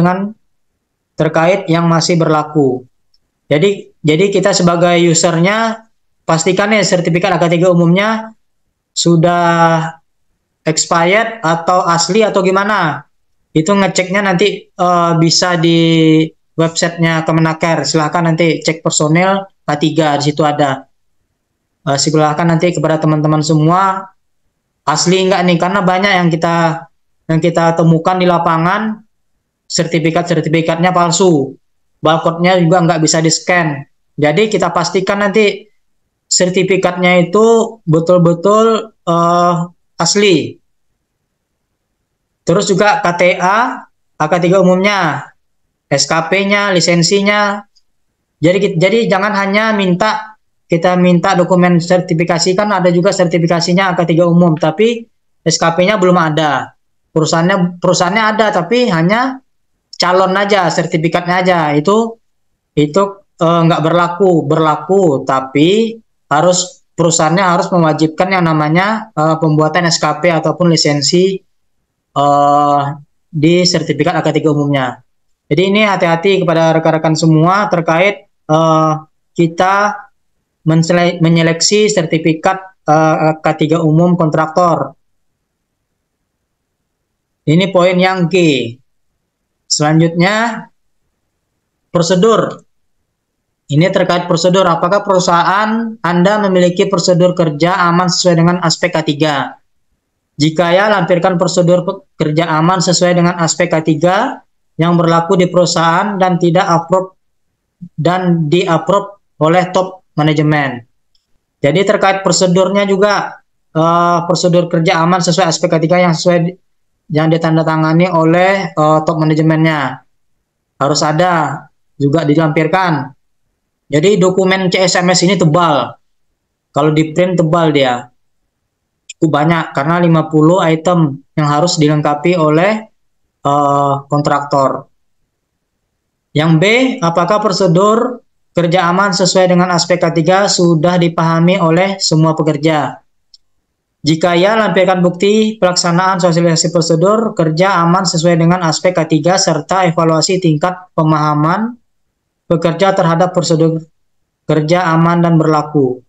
yang masih berlaku. Jadi kita sebagai usernya pastikan ya sertifikat AK3 umumnya sudah expired atau asli atau gimana. Itu ngeceknya nanti bisa di websitenya Kemenaker. Silahkan nanti cek personil K3, di situ ada. Silahkan nanti kepada teman-teman semua asli enggak nih, karena banyak yang kita temukan di lapangan sertifikatnya palsu, barcode-nya juga nggak bisa di-scan. Jadi kita pastikan nanti sertifikatnya itu betul-betul asli. Terus juga KTA, AK3 umumnya, SKP-nya, lisensinya. Jadi jangan hanya kita minta dokumen sertifikasi, kan ada juga sertifikasinya AK3 umum, tapi SKP-nya belum ada. Perusahaannya ada, tapi hanya calon aja, sertifikatnya aja itu nggak berlaku, tapi perusahaannya harus mewajibkan yang namanya pembuatan SKP ataupun lisensi di sertifikat AK3 umumnya. Jadi ini hati-hati kepada rekan-rekan semua terkait kita menyeleksi sertifikat AK3 umum kontraktor. Ini poin yang G. Selanjutnya, prosedur. Ini terkait prosedur. Apakah perusahaan Anda memiliki prosedur kerja aman sesuai dengan aspek K3? Jika ya, lampirkan prosedur kerja aman sesuai dengan aspek K3 yang berlaku di perusahaan dan di-approve oleh top manajemen. Jadi terkait prosedurnya juga, prosedur kerja aman sesuai aspek K3 yang ditandatangani oleh top manajemennya harus ada juga dilampirkan. Jadi dokumen CSMS ini tebal, kalau di print tebal dia cukup banyak karena 50 item yang harus dilengkapi oleh kontraktor. Yang B, apakah prosedur kerja aman sesuai dengan aspek K3 sudah dipahami oleh semua pekerja? Jika ya, lampirkan bukti pelaksanaan sosialisasi prosedur kerja aman sesuai dengan aspek K3 serta evaluasi tingkat pemahaman pekerja terhadap prosedur kerja aman dan berlaku.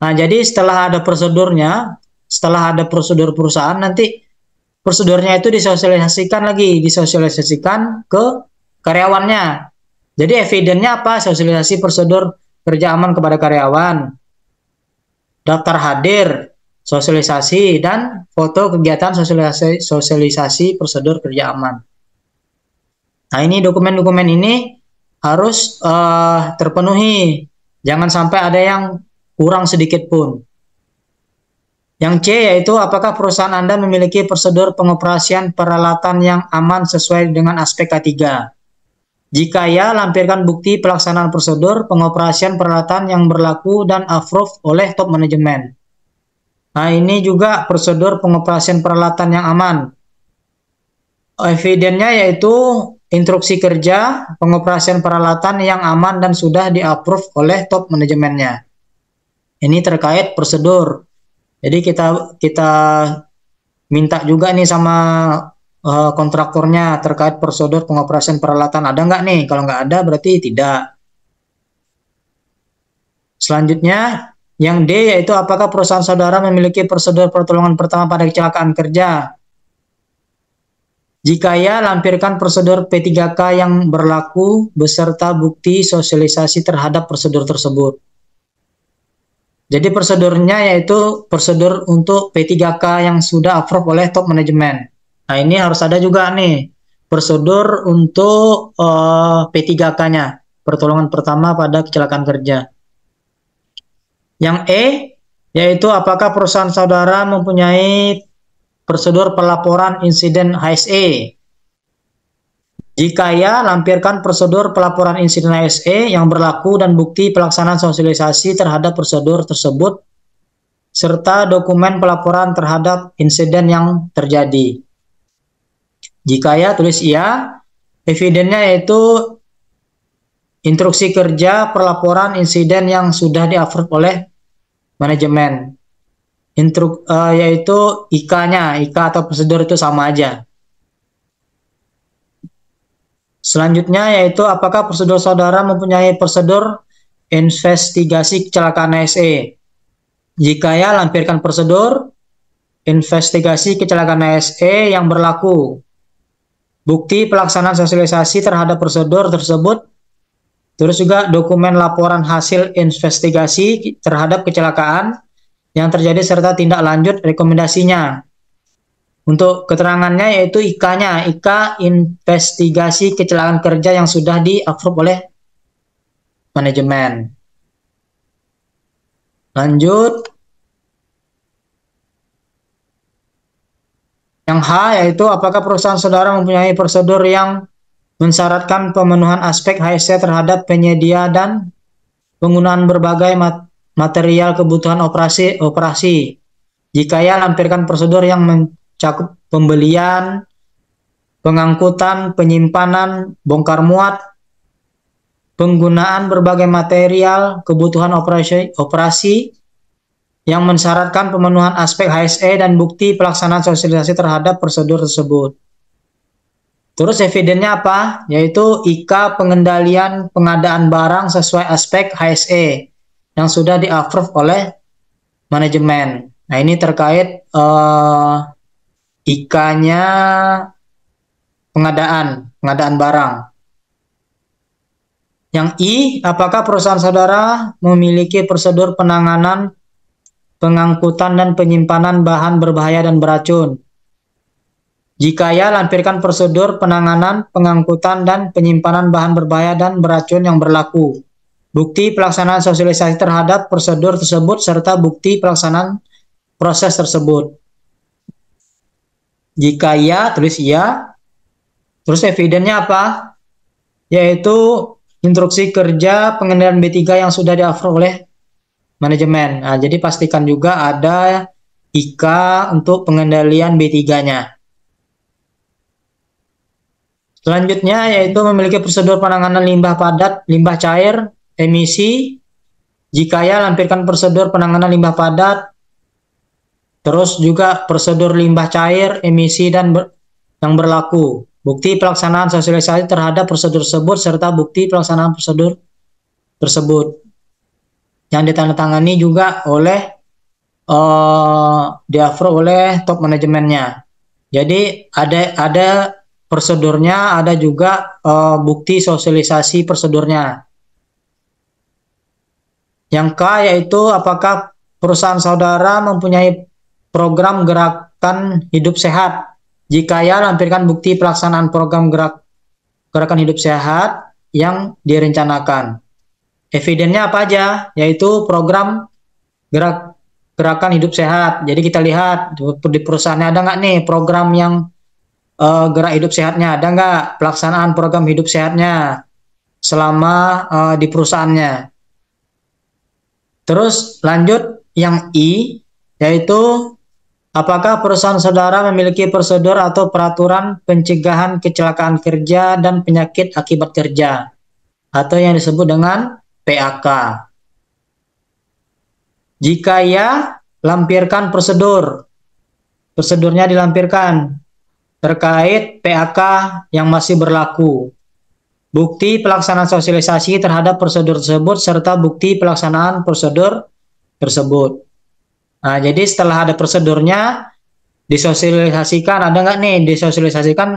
Nah, jadi setelah ada prosedurnya, setelah ada prosedur perusahaan, nanti prosedurnya itu disosialisasikan ke karyawannya. Jadi evidennya apa? Sosialisasi prosedur kerja aman kepada karyawan, daftar hadir, sosialisasi, dan foto kegiatan sosialisasi prosedur kerja aman. Nah, ini dokumen-dokumen ini harus terpenuhi. Jangan sampai ada yang kurang sedikit pun. Yang C yaitu apakah perusahaan Anda memiliki prosedur pengoperasian peralatan yang aman sesuai dengan aspek K3. Jika ya, lampirkan bukti pelaksanaan prosedur pengoperasian peralatan yang berlaku dan approve oleh top manajemen. Nah, ini juga prosedur pengoperasian peralatan yang aman. Evidennya yaitu instruksi kerja pengoperasian peralatan yang aman dan sudah di-approve oleh top manajemennya. Ini terkait prosedur. Jadi kita minta juga nih sama kontraktornya terkait prosedur pengoperasian peralatan. Ada nggak nih? Kalau nggak ada berarti tidak. Selanjutnya, yang D yaitu apakah perusahaan saudara memiliki prosedur pertolongan pertama pada kecelakaan kerja? Jika ya, lampirkan prosedur P3K yang berlaku beserta bukti sosialisasi terhadap prosedur tersebut. Jadi prosedurnya yaitu prosedur untuk P3K yang sudah approve oleh top manajemen. Nah, ini harus ada juga nih prosedur untuk P3K-nya, pertolongan pertama pada kecelakaan kerja. Yang E, yaitu apakah perusahaan saudara mempunyai prosedur pelaporan insiden HSE. Jika ya, lampirkan prosedur pelaporan insiden HSE yang berlaku dan bukti pelaksanaan sosialisasi terhadap prosedur tersebut, serta dokumen pelaporan terhadap insiden yang terjadi. Jika ya, tulis iya. Evidennya yaitu instruksi kerja pelaporan insiden yang sudah di-approve oleh manajemen. Yaitu IK-nya, IK atau prosedur itu sama aja. Selanjutnya yaitu apakah prosedur saudara mempunyai prosedur investigasi kecelakaan HSE. Jika ya, lampirkan prosedur investigasi kecelakaan HSE yang berlaku, bukti pelaksanaan sosialisasi terhadap prosedur tersebut, terus juga dokumen laporan hasil investigasi terhadap kecelakaan yang terjadi serta tindak lanjut rekomendasinya. Untuk keterangannya yaitu IK-nya, IK investigasi kecelakaan kerja yang sudah di-approve oleh manajemen. Lanjut. Yang H yaitu apakah perusahaan saudara mempunyai prosedur yang mensyaratkan pemenuhan aspek HSE terhadap penyedia dan penggunaan berbagai material kebutuhan operasi. Jika ya, lampirkan prosedur yang mencakup pembelian, pengangkutan, penyimpanan, bongkar muat, penggunaan berbagai material, kebutuhan operasi yang mensyaratkan pemenuhan aspek HSE dan bukti pelaksanaan sosialisasi terhadap prosedur tersebut. Terus evidennya apa? Yaitu IK pengendalian pengadaan barang sesuai aspek HSE yang sudah di-approve oleh manajemen. Nah, ini terkait IK-nya pengadaan barang. Yang I, apakah perusahaan saudara memiliki prosedur penanganan, pengangkutan, dan penyimpanan bahan berbahaya dan beracun? Jika ya, lampirkan prosedur penanganan, pengangkutan, dan penyimpanan bahan berbahaya dan beracun yang berlaku. Bukti pelaksanaan sosialisasi terhadap prosedur tersebut, serta bukti pelaksanaan proses tersebut. Jika ya, tulis iya. Terus evidennya apa? Yaitu instruksi kerja pengendalian B3 yang sudah di-approve oleh manajemen. Nah, jadi pastikan juga ada IK untuk pengendalian B3-nya. Selanjutnya yaitu memiliki prosedur penanganan limbah padat, limbah cair, emisi. Jika ya, lampirkan prosedur penanganan limbah padat, terus juga prosedur limbah cair, emisi, dan yang berlaku. Bukti pelaksanaan sosialisasi terhadap prosedur tersebut, serta bukti pelaksanaan prosedur tersebut. Yang ditandatangani juga oleh di-approve oleh top manajemennya. Jadi ada prosedurnya, ada juga bukti sosialisasi prosedurnya. Yang K yaitu apakah perusahaan saudara mempunyai program gerakan hidup sehat. Jika ya, lampirkan bukti pelaksanaan program gerakan hidup sehat yang direncanakan. Evidennya apa aja? Yaitu program gerakan hidup sehat. Jadi kita lihat di perusahaannya ada nggak nih program yang gerak hidup sehatnya, ada nggak pelaksanaan program hidup sehatnya selama di perusahaannya. Terus lanjut yang I, yaitu apakah perusahaan saudara memiliki prosedur atau peraturan pencegahan kecelakaan kerja dan penyakit akibat kerja, atau yang disebut dengan PAK. Jika ya, lampirkan prosedur. Prosedurnya dilampirkan terkait PAK yang masih berlaku. Bukti pelaksanaan sosialisasi terhadap prosedur tersebut, serta bukti pelaksanaan prosedur tersebut. Nah, jadi setelah ada prosedurnya, disosialisasikan, ada nggak nih disosialisasikan?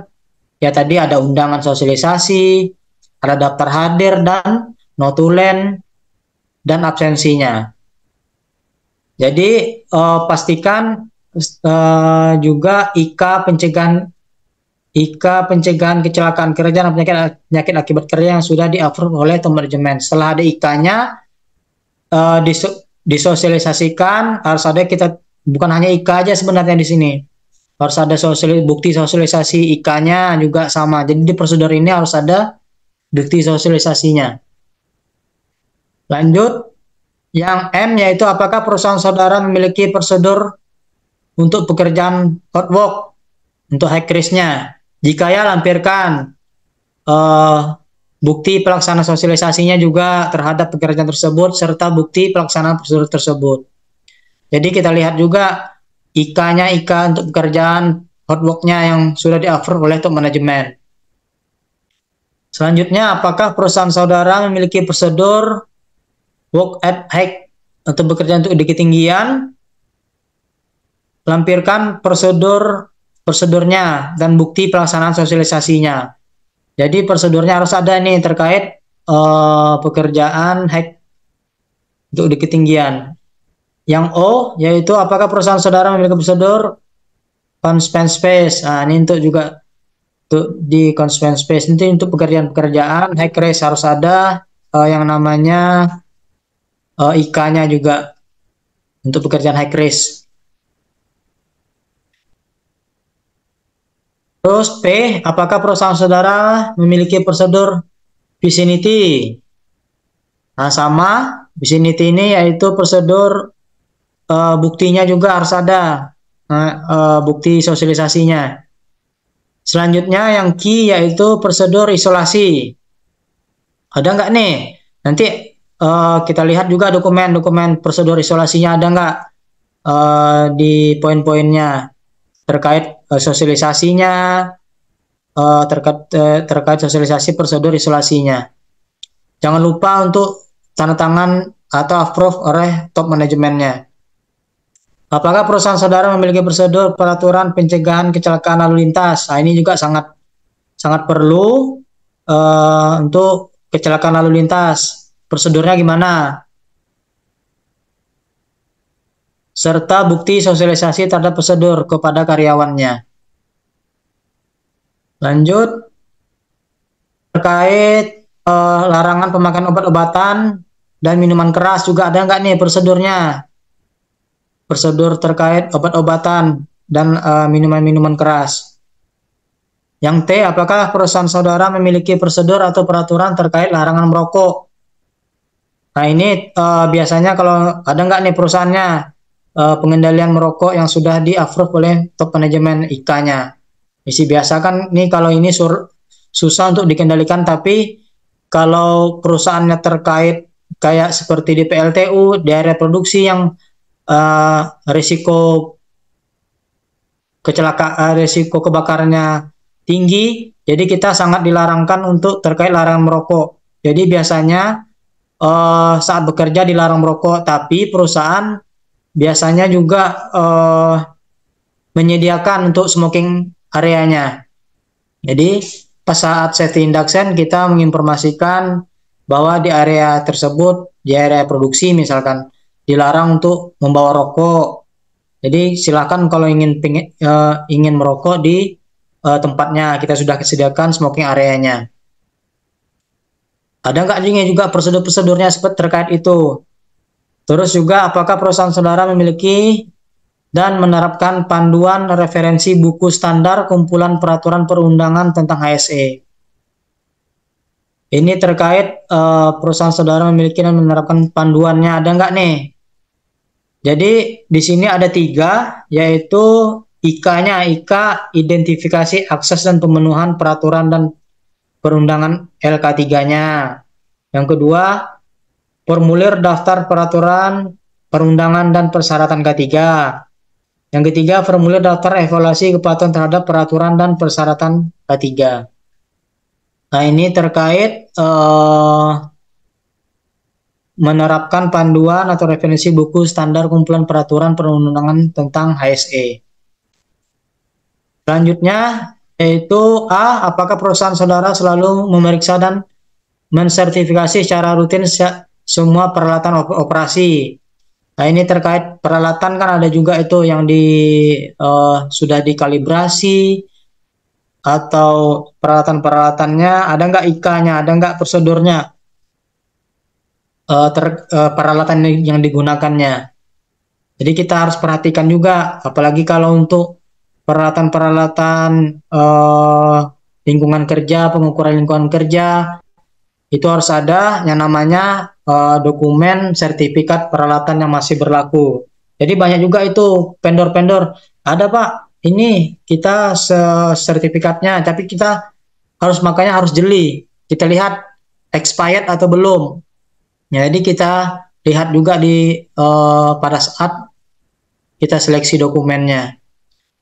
Ya tadi ada undangan sosialisasi, ada daftar hadir dan notulen, dan absensinya. Jadi pastikan juga IK pencegahan kecelakaan kerja dan penyakit akibat kerja yang sudah di-approve oleh top manajemen. Setelah ada IK-nya disosialisasikan, harus ada bukan hanya IK aja sebenarnya di sini. Harus ada bukti sosialisasi IK-nya juga sama. Jadi di prosedur ini harus ada bukti sosialisasinya. Lanjut, yang M yaitu apakah perusahaan saudara memiliki prosedur untuk pekerjaan hot work untuk high risk-nya. Jika ya, lampirkan bukti pelaksanaan sosialisasinya juga terhadap pekerjaan tersebut, serta bukti pelaksanaan prosedur tersebut. Jadi kita lihat juga IK-nya, IK untuk pekerjaan hot work-nya yang sudah di-approve oleh top manajemen. Selanjutnya, apakah perusahaan saudara memiliki prosedur work at height untuk bekerja untuk di ketinggian? Lampirkan prosedurnya dan bukti pelaksanaan sosialisasinya. Jadi prosedurnya harus ada nih terkait pekerjaan height untuk di ketinggian. Yang O yaitu apakah perusahaan saudara memiliki prosedur constraint space. Nah, ini untuk juga di constraint space itu untuk pekerjaan high risk harus ada yang namanya IK-nya juga untuk pekerjaan high risk. Terus P, apakah perusahaan saudara memiliki prosedur vicinity? Nah, sama vicinity ini yaitu prosedur buktinya juga harus ada bukti sosialisasinya. Selanjutnya yang key yaitu prosedur isolasi. Ada nggak nih? Nanti kita lihat juga dokumen-dokumen prosedur isolasinya ada nggak di poin-poinnya terkait sosialisasinya, terkait sosialisasi prosedur isolasinya. Jangan lupa untuk tanda tangan atau approve oleh top manajemennya. Apakah perusahaan saudara memiliki prosedur peraturan pencegahan kecelakaan lalu lintas? Nah, ini juga sangat perlu untuk kecelakaan lalu lintas. Prosedurnya gimana? Serta bukti sosialisasi terhadap prosedur kepada karyawannya. Lanjut, terkait larangan pemakaian obat-obatan dan minuman keras juga ada nggak nih prosedurnya? Prosedur terkait obat-obatan dan minuman-minuman keras. Yang T, apakah perusahaan saudara memiliki prosedur atau peraturan terkait larangan merokok? Nah ini biasanya kalau ada nggak nih perusahaannya pengendalian merokok yang sudah di-approve oleh top manajemen IK-nya. Isi biasa kan nih kalau ini susah untuk dikendalikan, tapi kalau perusahaannya terkait kayak seperti di PLTU, di area produksi yang risiko kecelakaan, risiko kebakarannya tinggi, jadi kita sangat dilarangkan untuk terkait larangan merokok. Jadi biasanya saat bekerja dilarang merokok, tapi perusahaan biasanya juga menyediakan untuk smoking areanya. Jadi pas saat safety induction kita menginformasikan bahwa di area tersebut, di area produksi misalkan, dilarang untuk membawa rokok. Jadi silakan kalau ingin merokok di tempatnya, kita sudah sediakan smoking areanya. Ada nggak juga prosedur-prosedurnya terkait itu? Terus juga apakah perusahaan saudara memiliki dan menerapkan panduan referensi buku standar kumpulan peraturan perundangan tentang HSE? Ini terkait perusahaan saudara memiliki dan menerapkan panduannya, ada nggak nih? Jadi di sini ada 3, yaitu IK-nya, IK identifikasi akses dan pemenuhan peraturan dan perundangan LK3-nya. Yang kedua, formulir daftar peraturan, perundangan dan persyaratan K3. Yang ketiga, formulir daftar evaluasi kepatuhan terhadap peraturan dan persyaratan K3. Nah, ini terkait menerapkan panduan atau referensi buku standar kumpulan peraturan perundangan tentang HSE. Selanjutnya, yaitu A, apakah perusahaan saudara selalu memeriksa dan mensertifikasi secara rutin semua peralatan operasi. Nah, ini terkait peralatan kan ada juga itu yang sudah dikalibrasi atau peralatan-peralatannya ada nggak IK-nya, ada nggak prosedurnya peralatan yang digunakannya. Jadi kita harus perhatikan juga, apalagi kalau untuk peralatan-peralatan lingkungan kerja, pengukuran lingkungan kerja, itu harus ada yang namanya dokumen sertifikat peralatan yang masih berlaku. Jadi banyak juga itu vendor-vendor, ada Pak, ini kita sertifikatnya, tapi kita makanya harus jeli, kita lihat expired atau belum. Jadi kita lihat juga pada saat kita seleksi dokumennya.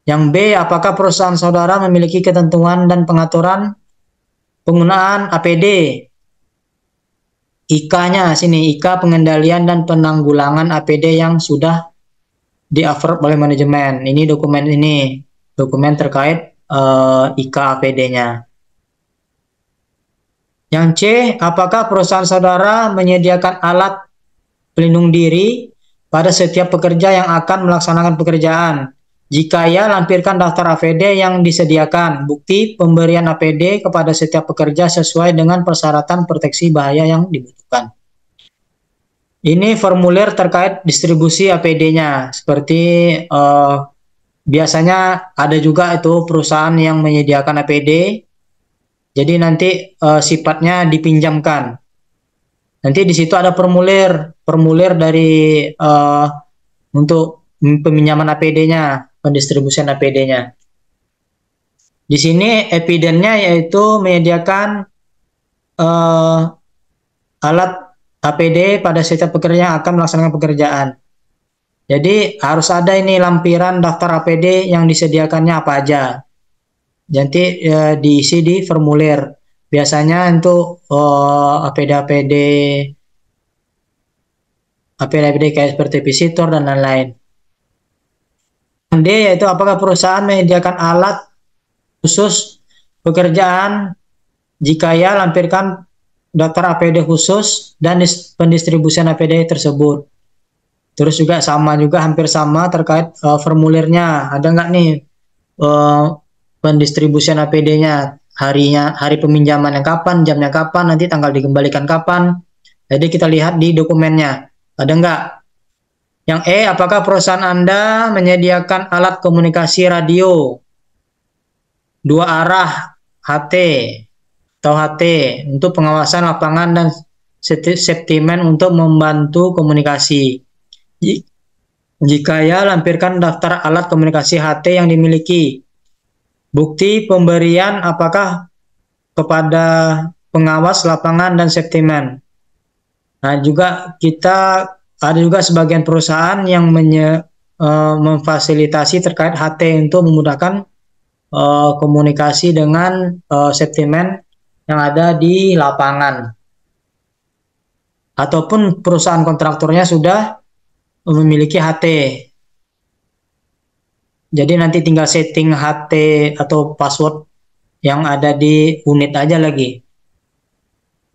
Yang B, apakah perusahaan saudara memiliki ketentuan dan pengaturan penggunaan APD? IK-nya sini, IK pengendalian dan penanggulangan APD yang sudah di-approve oleh manajemen. Ini dokumen terkait IK APD-nya. Yang C, apakah perusahaan saudara menyediakan alat pelindung diri pada setiap pekerja yang akan melaksanakan pekerjaan? Jika ya, lampirkan daftar APD yang disediakan. Bukti pemberian APD kepada setiap pekerja sesuai dengan persyaratan proteksi bahaya yang dibutuhkan. Ini formulir terkait distribusi APD-nya. Seperti biasanya ada juga itu perusahaan yang menyediakan APD. Jadi nanti sifatnya dipinjamkan. Nanti di situ ada formulir dari untuk peminjaman APD-nya, pendistribusian APD-nya. Di sini evidennya yaitu menyediakan alat APD pada setiap pekerja yang akan melaksanakan pekerjaan. Jadi harus ada ini lampiran daftar APD yang disediakannya apa aja. Jadi diisi di formulir. Biasanya untuk APD kayak seperti visitor dan lain-lain. D yaitu apakah perusahaan menyediakan alat khusus pekerjaan. Jika ya, lampirkan daftar APD khusus dan pendistribusian APD tersebut. Terus juga sama juga, hampir sama terkait formulirnya. Ada nggak nih pendistribusian APD-nya, hari peminjaman yang kapan, jamnya kapan, nanti tanggal dikembalikan kapan. Jadi kita lihat di dokumennya. Ada nggak? Yang E, apakah perusahaan Anda menyediakan alat komunikasi radio 2 arah HT atau HT untuk pengawasan lapangan dan septimen untuk membantu komunikasi? Jika ya, lampirkan daftar alat komunikasi HT yang dimiliki. Bukti pemberian apakah kepada pengawas lapangan dan septimen. Nah, juga ada juga sebagian perusahaan yang memfasilitasi terkait HT untuk memudahkan komunikasi dengan septimen yang ada di lapangan. Ataupun perusahaan kontraktornya sudah memiliki HT. Jadi nanti tinggal setting HT atau password yang ada di unit aja lagi.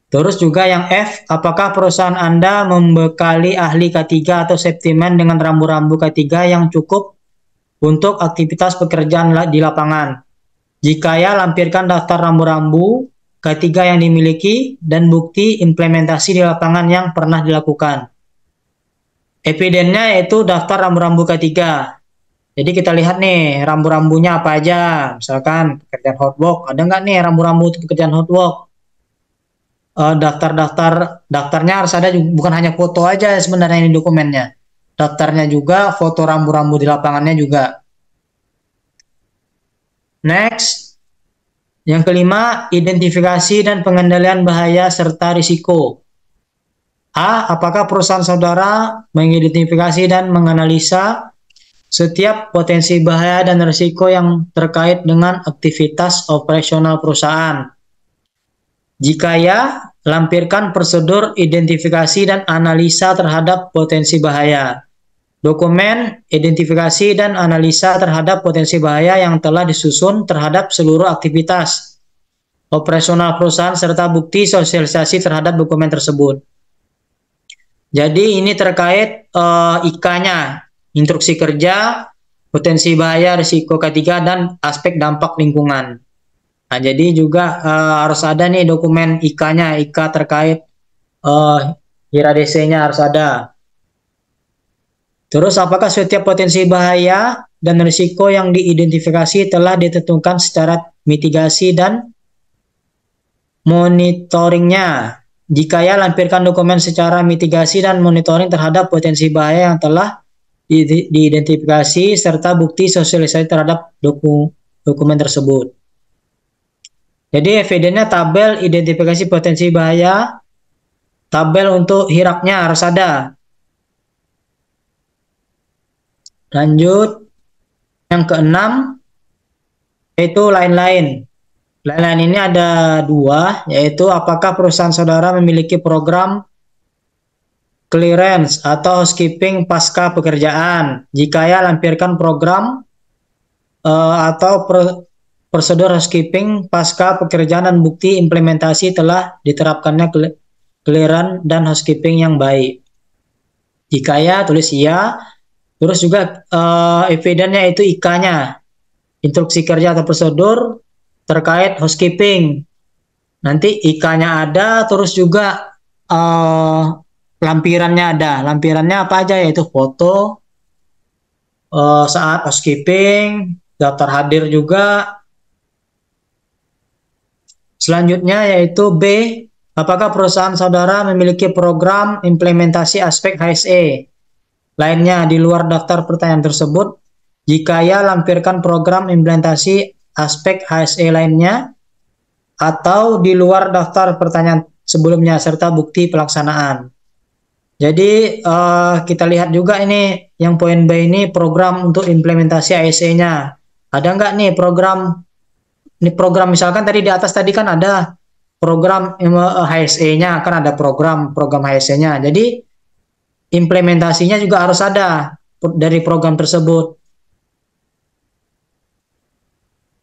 Terus juga yang F, apakah perusahaan Anda membekali ahli K3 atau septimen dengan rambu-rambu K3 yang cukup untuk aktivitas pekerjaan di lapangan? Jika ya, lampirkan daftar rambu-rambu K3 yang dimiliki dan bukti implementasi di lapangan yang pernah dilakukan. Evidennya yaitu daftar rambu-rambu K3. Jadi kita lihat nih rambu-rambunya apa aja. Misalkan pekerjaan hotwork, ada nggak nih rambu-rambu untuk pekerjaan hotwork? Daftarnya harus ada, bukan hanya foto aja sebenarnya ini dokumennya. Daftarnya juga, foto rambu-rambu di lapangannya juga. Next. Yang kelima, identifikasi dan pengendalian bahaya serta risiko. A, apakah perusahaan saudara mengidentifikasi dan menganalisa setiap potensi bahaya dan risiko yang terkait dengan aktivitas operasional perusahaan? Jika ya, lampirkan prosedur identifikasi dan analisa terhadap potensi bahaya. Dokumen identifikasi dan analisa terhadap potensi bahaya yang telah disusun terhadap seluruh aktivitas operasional perusahaan serta bukti sosialisasi terhadap dokumen tersebut. Jadi ini terkait IK-nya, instruksi kerja, potensi bahaya, risiko K3, dan aspek dampak lingkungan. Nah, jadi juga harus ada nih dokumen IK-nya, IK terkait HIRA-DC-nya harus ada. Terus apakah setiap potensi bahaya dan risiko yang diidentifikasi telah ditentukan secara mitigasi dan monitoringnya? Jika ya, lampirkan dokumen secara mitigasi dan monitoring terhadap potensi bahaya yang telah diidentifikasi serta bukti sosialisasi terhadap dokumen tersebut. Jadi evidennya tabel identifikasi potensi bahaya, tabel untuk HIRAK-nya harus ada. Lanjut, yang keenam, yaitu lain-lain. Lain-lain ini ada 2, yaitu apakah perusahaan saudara memiliki program clearance atau housekeeping pasca pekerjaan. Jika ya, lampirkan program atau prosedur housekeeping pasca pekerjaan dan bukti implementasi telah diterapkannya clearance dan housekeeping yang baik. Jika ya, tulis iya. Terus juga evidennya itu IK-nya, instruksi kerja atau prosedur terkait housekeeping. Nanti IK-nya ada, terus juga lampirannya ada. Lampirannya apa aja, yaitu foto saat housekeeping, daftar hadir juga. Selanjutnya yaitu B, apakah perusahaan saudara memiliki program implementasi aspek HSE lainnya di luar daftar pertanyaan tersebut? Jika ya, lampirkan program implementasi aspek HSE lainnya atau di luar daftar pertanyaan sebelumnya serta bukti pelaksanaan. Jadi kita lihat juga ini yang poin B ini program untuk implementasi HSE-nya. Ada nggak nih program? Ini program misalkan tadi di atas tadi kan ada program HSE-nya, kan ada program HSE-nya. Jadi implementasinya juga harus ada dari program tersebut.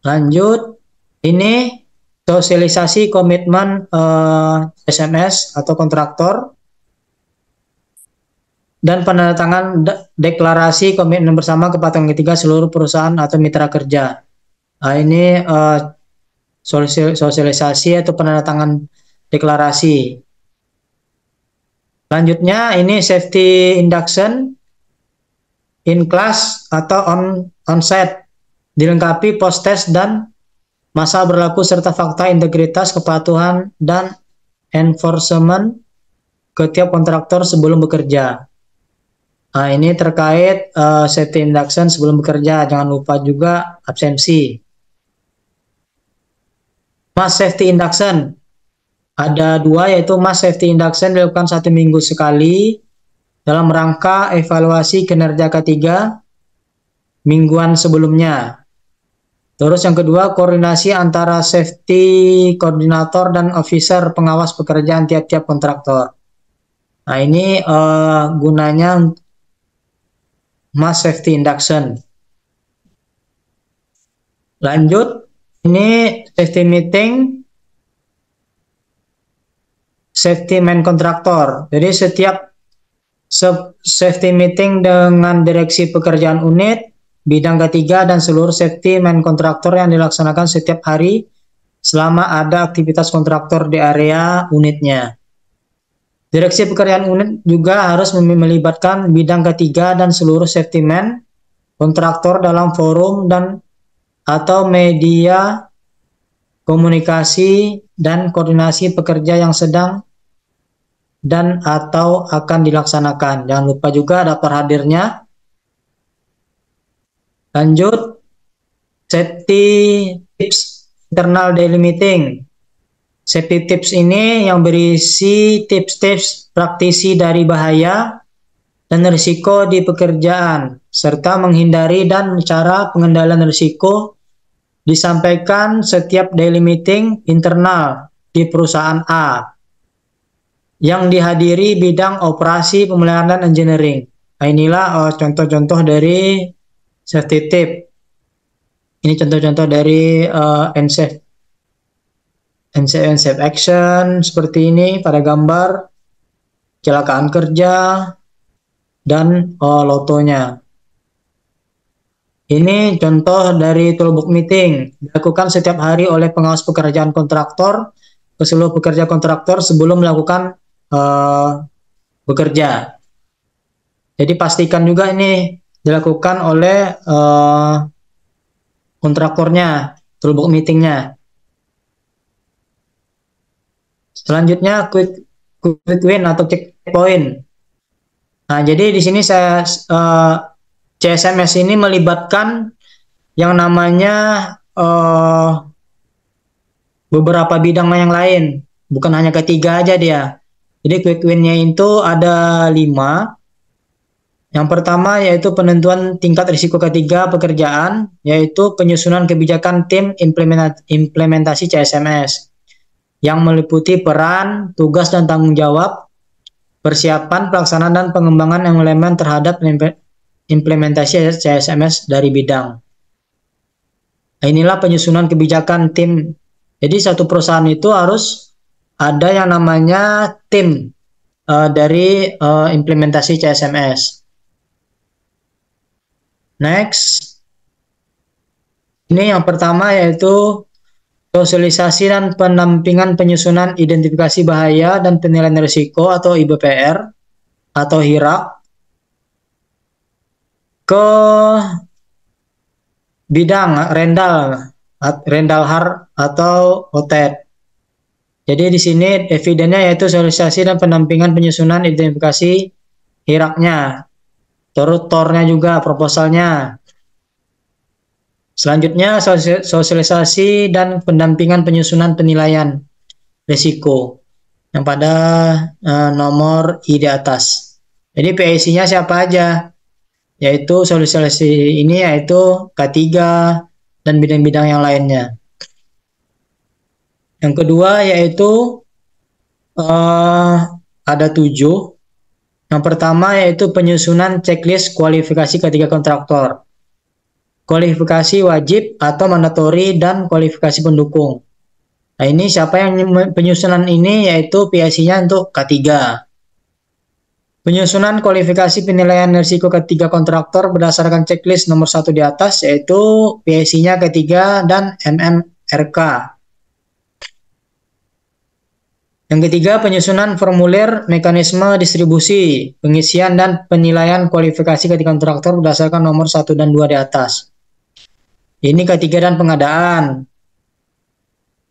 Lanjut, ini sosialisasi komitmen SMS atau kontraktor dan penandatangan deklarasi komitmen bersama kepatuhan ketiga seluruh perusahaan atau mitra kerja. Nah, ini sosialisasi atau penandatangan deklarasi. Selanjutnya ini safety induction in class atau on-site, dilengkapi post test dan masa berlaku serta fakta integritas, kepatuhan, dan enforcement ke tiap kontraktor sebelum bekerja. Nah, ini terkait safety induction sebelum bekerja. Jangan lupa juga absensi. Mass safety induction. Ada dua, yaitu mass safety induction dilakukan 1 minggu sekali dalam rangka evaluasi kinerja K3 mingguan sebelumnya. Terus yang kedua, koordinasi antara safety koordinator dan officer pengawas pekerjaan tiap-tiap kontraktor. Nah, ini gunanya mass safety induction. Lanjut, ini safety meeting, safety man kontraktor. Jadi setiap safety meeting dengan direksi pekerjaan unit, bidang ketiga, dan seluruh safety man kontraktor yang dilaksanakan setiap hari selama ada aktivitas kontraktor di area unitnya. Direksi pekerjaan unit juga harus melibatkan bidang ketiga dan seluruh safety man kontraktor dalam forum dan atau media komunikasi dan koordinasi pekerja yang sedang dan atau akan dilaksanakan. Jangan lupa juga daftar hadirnya. Lanjut, safety tips internal daily meeting. Safety tips ini yang berisi tips-tips praktisi dari bahaya dan risiko di pekerjaan, serta menghindari dan cara pengendalian risiko disampaikan setiap daily meeting internal di perusahaan A yang dihadiri bidang operasi, pemeliharaan, dan engineering. Nah, inilah contoh-contoh dari safety tip. Ini contoh-contoh dari NSAFE action seperti ini pada gambar, kecelakaan kerja, dan lotonya. Ini contoh dari toolbox meeting, dilakukan setiap hari oleh pengawas pekerjaan kontraktor ke seluruh pekerja kontraktor sebelum melakukan bekerja. Jadi pastikan juga ini dilakukan oleh kontraktornya, toolbox meetingnya. Selanjutnya quick win atau checkpoint. Nah, jadi di sini saya CSMS ini melibatkan yang namanya beberapa bidang yang lain, bukan hanya ketiga aja dia. Jadi quick win-nya itu ada 5. Yang pertama yaitu penentuan tingkat risiko ketiga pekerjaan, yaitu penyusunan kebijakan tim implementasi CSMS yang meliputi peran, tugas, dan tanggung jawab, persiapan, pelaksanaan, dan pengembangan elemen terhadap implementasi CSMS dari bidang. Nah, inilah penyusunan kebijakan tim. Jadi satu perusahaan itu harus ada yang namanya tim dari implementasi CSMS. Next, ini yang pertama yaitu sosialisasi dan pendampingan penyusunan identifikasi bahaya dan penilaian risiko atau IBPR atau HIRAK ke bidang Rendal-Har atau OTED. Jadi di sini evidennya yaitu sosialisasi dan pendampingan penyusunan identifikasi HIRAK-nya. Terus TOR-nya juga, proposalnya. Selanjutnya, sosialisasi dan pendampingan penyusunan penilaian risiko yang pada nomor I di atas. Jadi PIC-nya siapa aja? Yaitu sosialisasi ini yaitu K3 dan bidang-bidang yang lainnya. Yang kedua yaitu ada 7. Yang pertama yaitu penyusunan checklist kualifikasi ketiga kontraktor. Kualifikasi wajib atau mandatori dan kualifikasi pendukung. Nah, ini siapa yang penyusunan ini yaitu PIC-nya untuk K3. Penyusunan kualifikasi penilaian risiko ketiga kontraktor berdasarkan checklist nomor 1 di atas yaitu PIC-nya K3 dan MMRK. Yang ketiga, penyusunan formulir mekanisme distribusi, pengisian dan penilaian kualifikasi ketiga kontraktor berdasarkan nomor 1 dan 2 di atas. Ini K3 dan pengadaan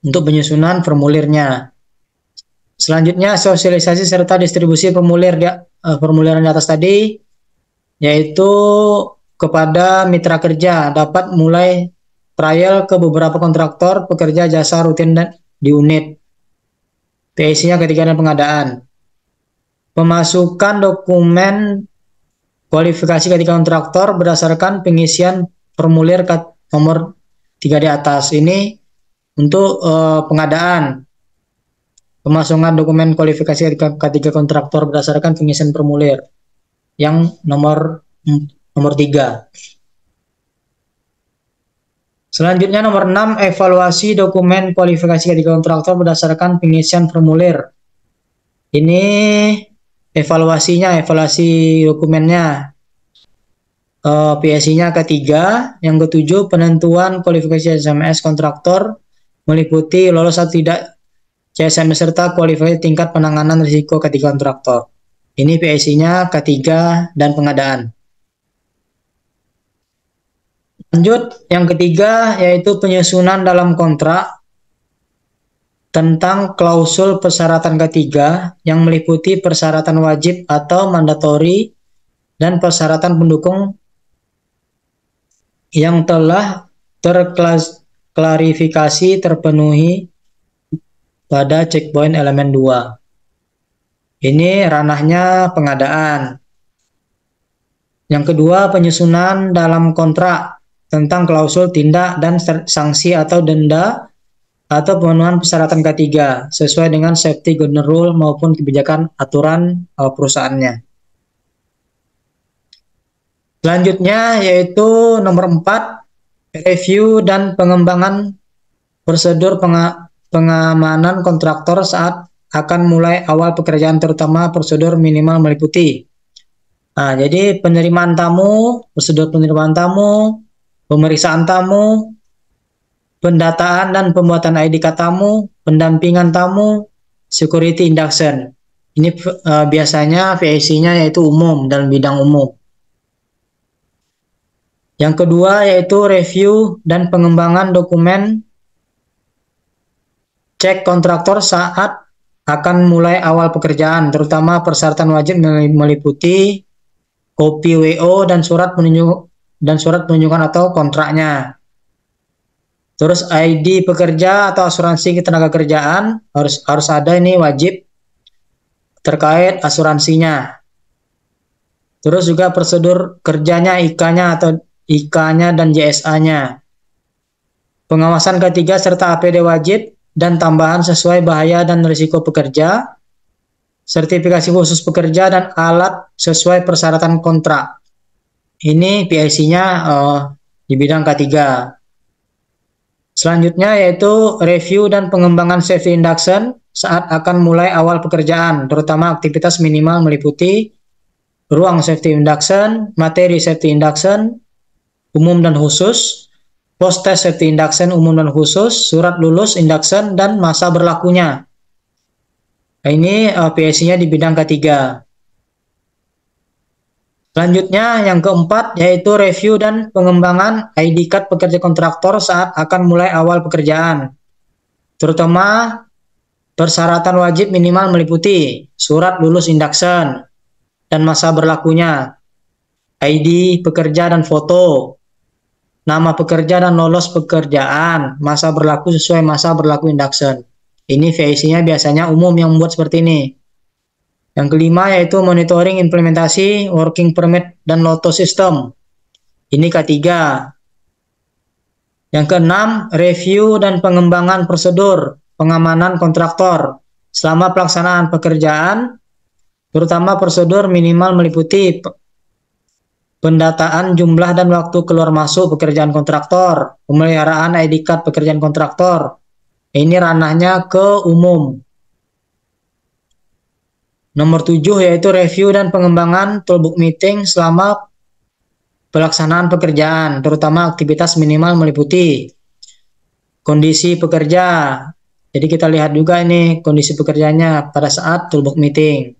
untuk penyusunan formulirnya. Selanjutnya, sosialisasi serta distribusi formuliran di atas tadi, yaitu kepada mitra kerja dapat mulai trial ke beberapa kontraktor pekerja jasa rutin di unit. PIC-nya K3 dan pengadaan. Pemasukan dokumen kualifikasi ketiga kontraktor berdasarkan pengisian formulir nomor 3 di atas. Ini untuk pengadaan. Pemasukan dokumen kualifikasi ketiga kontraktor berdasarkan pengisian formulir yang nomor 3. Selanjutnya nomor 6, evaluasi dokumen kualifikasi ketiga kontraktor berdasarkan pengisian formulir. Ini evaluasi dokumennya. PIC-nya K3. Yang ke-7, penentuan kualifikasi SMS kontraktor meliputi lolos atau tidak CSMS serta kualifikasi tingkat penanganan risiko ketiga kontraktor. Ini PIC-nya K3 dan pengadaan. Lanjut, yang ketiga yaitu penyusunan dalam kontrak tentang klausul persyaratan ketiga yang meliputi persyaratan wajib atau mandatori dan persyaratan pendukung yang telah terklarifikasi terpenuhi pada checkpoint elemen 2. Ini ranahnya pengadaan. Yang kedua, penyusunan dalam kontrak tentang klausul tindak dan sanksi atau denda atau pemenuhan persyaratan K3 sesuai dengan safety golden rule maupun kebijakan aturan perusahaannya. Selanjutnya yaitu nomor 4, review dan pengembangan prosedur pengamanan kontraktor saat akan mulai awal pekerjaan, terutama prosedur minimal meliputi. Nah, jadi penerimaan tamu, prosedur penerimaan tamu, pemeriksaan tamu, pendataan dan pembuatan ID card tamu, pendampingan tamu, security induction. Ini biasanya PIC-nya yaitu umum, dalam bidang umum. Yang kedua yaitu review dan pengembangan dokumen cek kontraktor saat akan mulai awal pekerjaan, terutama persyaratan wajib meliputi kopi WO dan surat penunjukan atau kontraknya. Terus ID pekerja atau asuransi ketenaga kerjaan harus ada, ini wajib terkait asuransinya. Terus juga prosedur kerjanya, IK-nya dan JSA-nya. Pengawasan K3 serta APD wajib dan tambahan sesuai bahaya dan risiko pekerja. Sertifikasi khusus pekerja dan alat sesuai persyaratan kontrak. Ini PIC-nya di bidang K3. Selanjutnya yaitu review dan pengembangan safety induction saat akan mulai awal pekerjaan, terutama aktivitas minimal meliputi ruang safety induction, materi safety induction, umum dan khusus, post-test safety induction umum dan khusus, surat lulus induction, dan masa berlakunya. Nah, ini PIC-nya di bidang K3. Selanjutnya yang keempat yaitu review dan pengembangan ID card pekerja kontraktor saat akan mulai awal pekerjaan. Terutama persyaratan wajib minimal meliputi surat lulus induction dan masa berlakunya, ID pekerja dan foto. nama pekerja dan lolos pekerjaan, masa berlaku sesuai masa berlaku induction. Ini VIC-nya biasanya umum yang membuat seperti ini. Yang kelima yaitu monitoring implementasi working permit dan lotto system. Ini K3. Yang keenam, review dan pengembangan prosedur pengamanan kontraktor selama pelaksanaan pekerjaan, terutama prosedur minimal meliputi pendataan jumlah dan waktu keluar masuk pekerjaan kontraktor, pemeliharaan ID card pekerjaan kontraktor. Ini ranahnya ke umum. Nomor 7 yaitu review dan pengembangan toolbook meeting selama pelaksanaan pekerjaan, terutama aktivitas minimal meliputi kondisi pekerja. Jadi kita lihat juga ini kondisi pekerjanya pada saat toolbook meeting.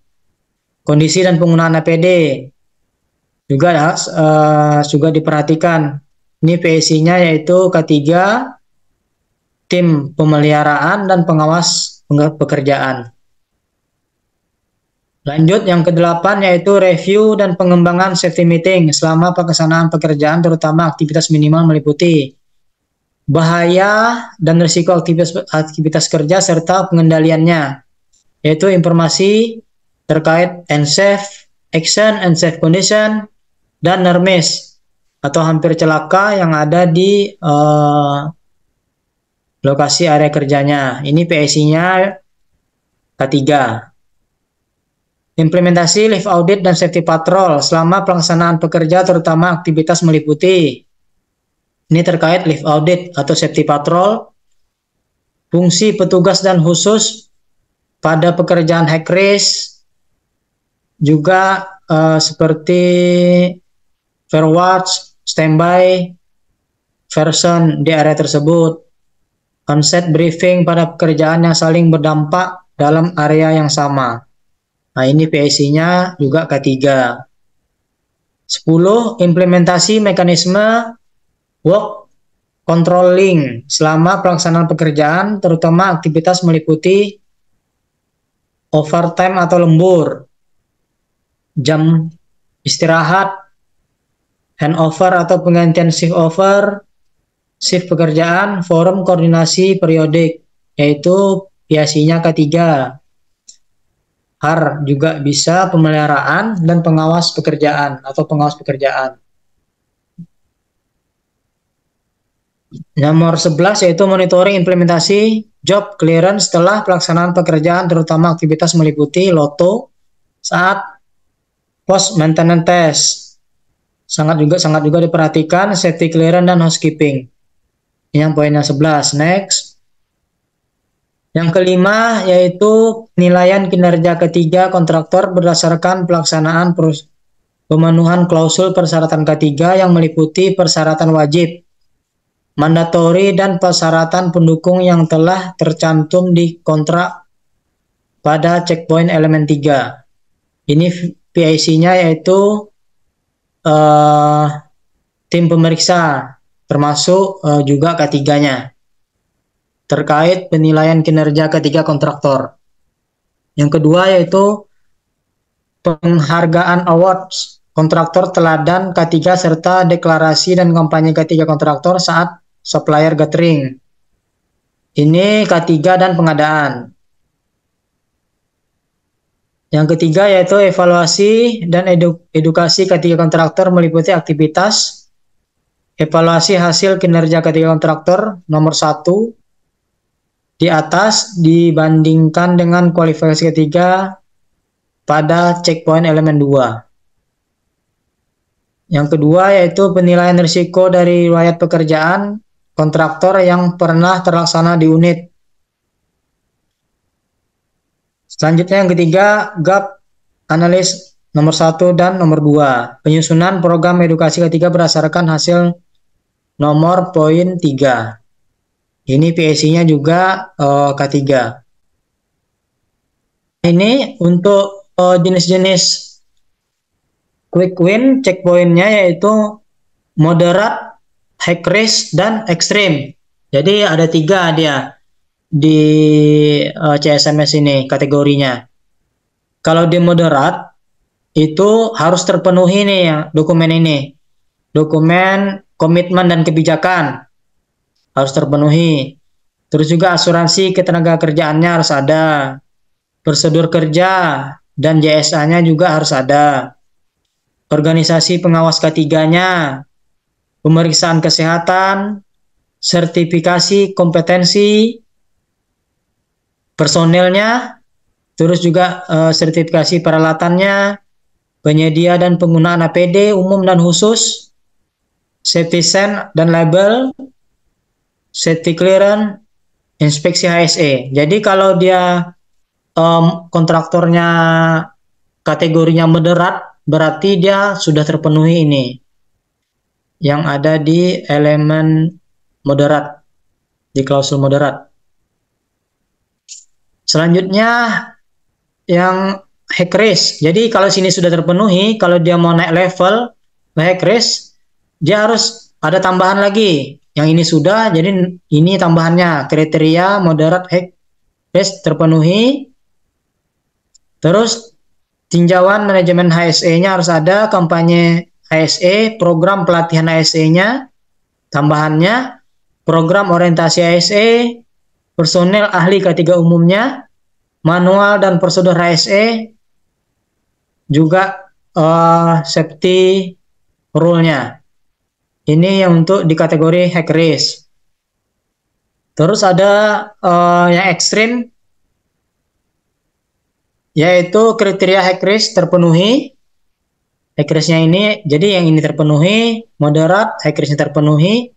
Kondisi dan penggunaan APD juga diperhatikan. Ini PSI-nya yaitu K3, tim pemeliharaan dan pengawas pekerjaan. Lanjut yang ke-8 yaitu review dan pengembangan safety meeting selama pelaksanaan pekerjaan, terutama aktivitas minimal meliputi bahaya dan risiko aktivitas kerja serta pengendaliannya, yaitu informasi terkait unsafe action, unsafe condition, dan near miss atau hampir celaka yang ada di lokasi area kerjanya. Ini PSI-nya K3. Implementasi live audit dan safety patrol selama pelaksanaan pekerja, terutama aktivitas meliputi. Ini terkait live audit atau safety patrol, fungsi petugas dan khusus pada pekerjaan high risk, juga seperti fair watch, standby, version di area tersebut, on-site briefing pada pekerjaan yang saling berdampak dalam area yang sama. Nah, ini PSI-nya juga K3. 10. Implementasi mekanisme work controlling selama pelaksanaan pekerjaan, terutama aktivitas meliputi overtime atau lembur, jam istirahat, handover atau penggantian shift over, shift pekerjaan, forum koordinasi periodik, yaitu PSI-nya K3. HAR juga bisa pemeliharaan dan pengawas pekerjaan atau pengawas pekerjaan. Nomor 11 yaitu monitoring implementasi job clearance setelah pelaksanaan pekerjaan, terutama aktivitas meliputi lotto saat post maintenance test. Sangat juga diperhatikan safety clearance dan housekeeping. Ini yang poinnya 11. Next. Yang kelima yaitu penilaian kinerja ketiga kontraktor berdasarkan pelaksanaan pemenuhan klausul persyaratan K3 yang meliputi persyaratan wajib, mandatori, dan persyaratan pendukung yang telah tercantum di kontrak pada checkpoint elemen 3. Ini PIC-nya yaitu tim pemeriksa, termasuk juga K3-nya. Terkait penilaian kinerja ketiga kontraktor. Yang kedua yaitu penghargaan awards kontraktor teladan K3 serta deklarasi dan kampanye K3 kontraktor saat supplier gathering. Ini K3 dan pengadaan. Yang ketiga yaitu evaluasi dan edukasi K3 kontraktor meliputi aktivitas evaluasi hasil kinerja K3 kontraktor nomor 1 di atas dibandingkan dengan kualifikasi ketiga pada checkpoint elemen 2. Yang kedua yaitu penilaian risiko dari riwayat pekerjaan kontraktor yang pernah terlaksana di unit. Selanjutnya yang ketiga, gap analis nomor 1 dan nomor 2. Penyusunan program edukasi ketiga berdasarkan hasil nomor poin 3. Ini PSI-nya juga K3. Ini untuk jenis-jenis quick win checkpoint-nya yaitu moderate, high risk, dan extreme. Jadi ada 3 dia di CSMS ini kategorinya. Kalau di moderate itu harus terpenuhi nih ya, dokumen ini. Dokumen komitmen dan kebijakan harus terpenuhi. Terus juga asuransi ketenagakerjaannya harus ada. Prosedur kerja dan JSA-nya juga harus ada. Organisasi pengawas ketiganya, pemeriksaan kesehatan, sertifikasi kompetensi personelnya, terus juga sertifikasi peralatannya, penyedia dan penggunaan APD umum dan khusus, safety sen dan label, safety clearance, inspeksi HSE. Jadi kalau dia kontraktornya kategorinya moderat, berarti dia sudah terpenuhi ini yang ada di elemen moderat, di klausul moderat. Selanjutnya yang high risk. Jadi kalau sini sudah terpenuhi, kalau dia mau naik level high risk, dia harus ada tambahan lagi. Yang ini sudah, jadi ini tambahannya kriteria moderat high risk terpenuhi. Terus tinjauan manajemen HSE-nya harus ada, kampanye HSE, program pelatihan HSE-nya, tambahannya, program orientasi HSE, personel ahli K3 umumnya, manual dan prosedur HSE, juga safety rule-nya. Ini yang untuk di kategori high risk. Terus ada yang ekstrim, yaitu kriteria high risk terpenuhi. High risk-nya ini, jadi yang ini terpenuhi, moderat, high risk-nya terpenuhi.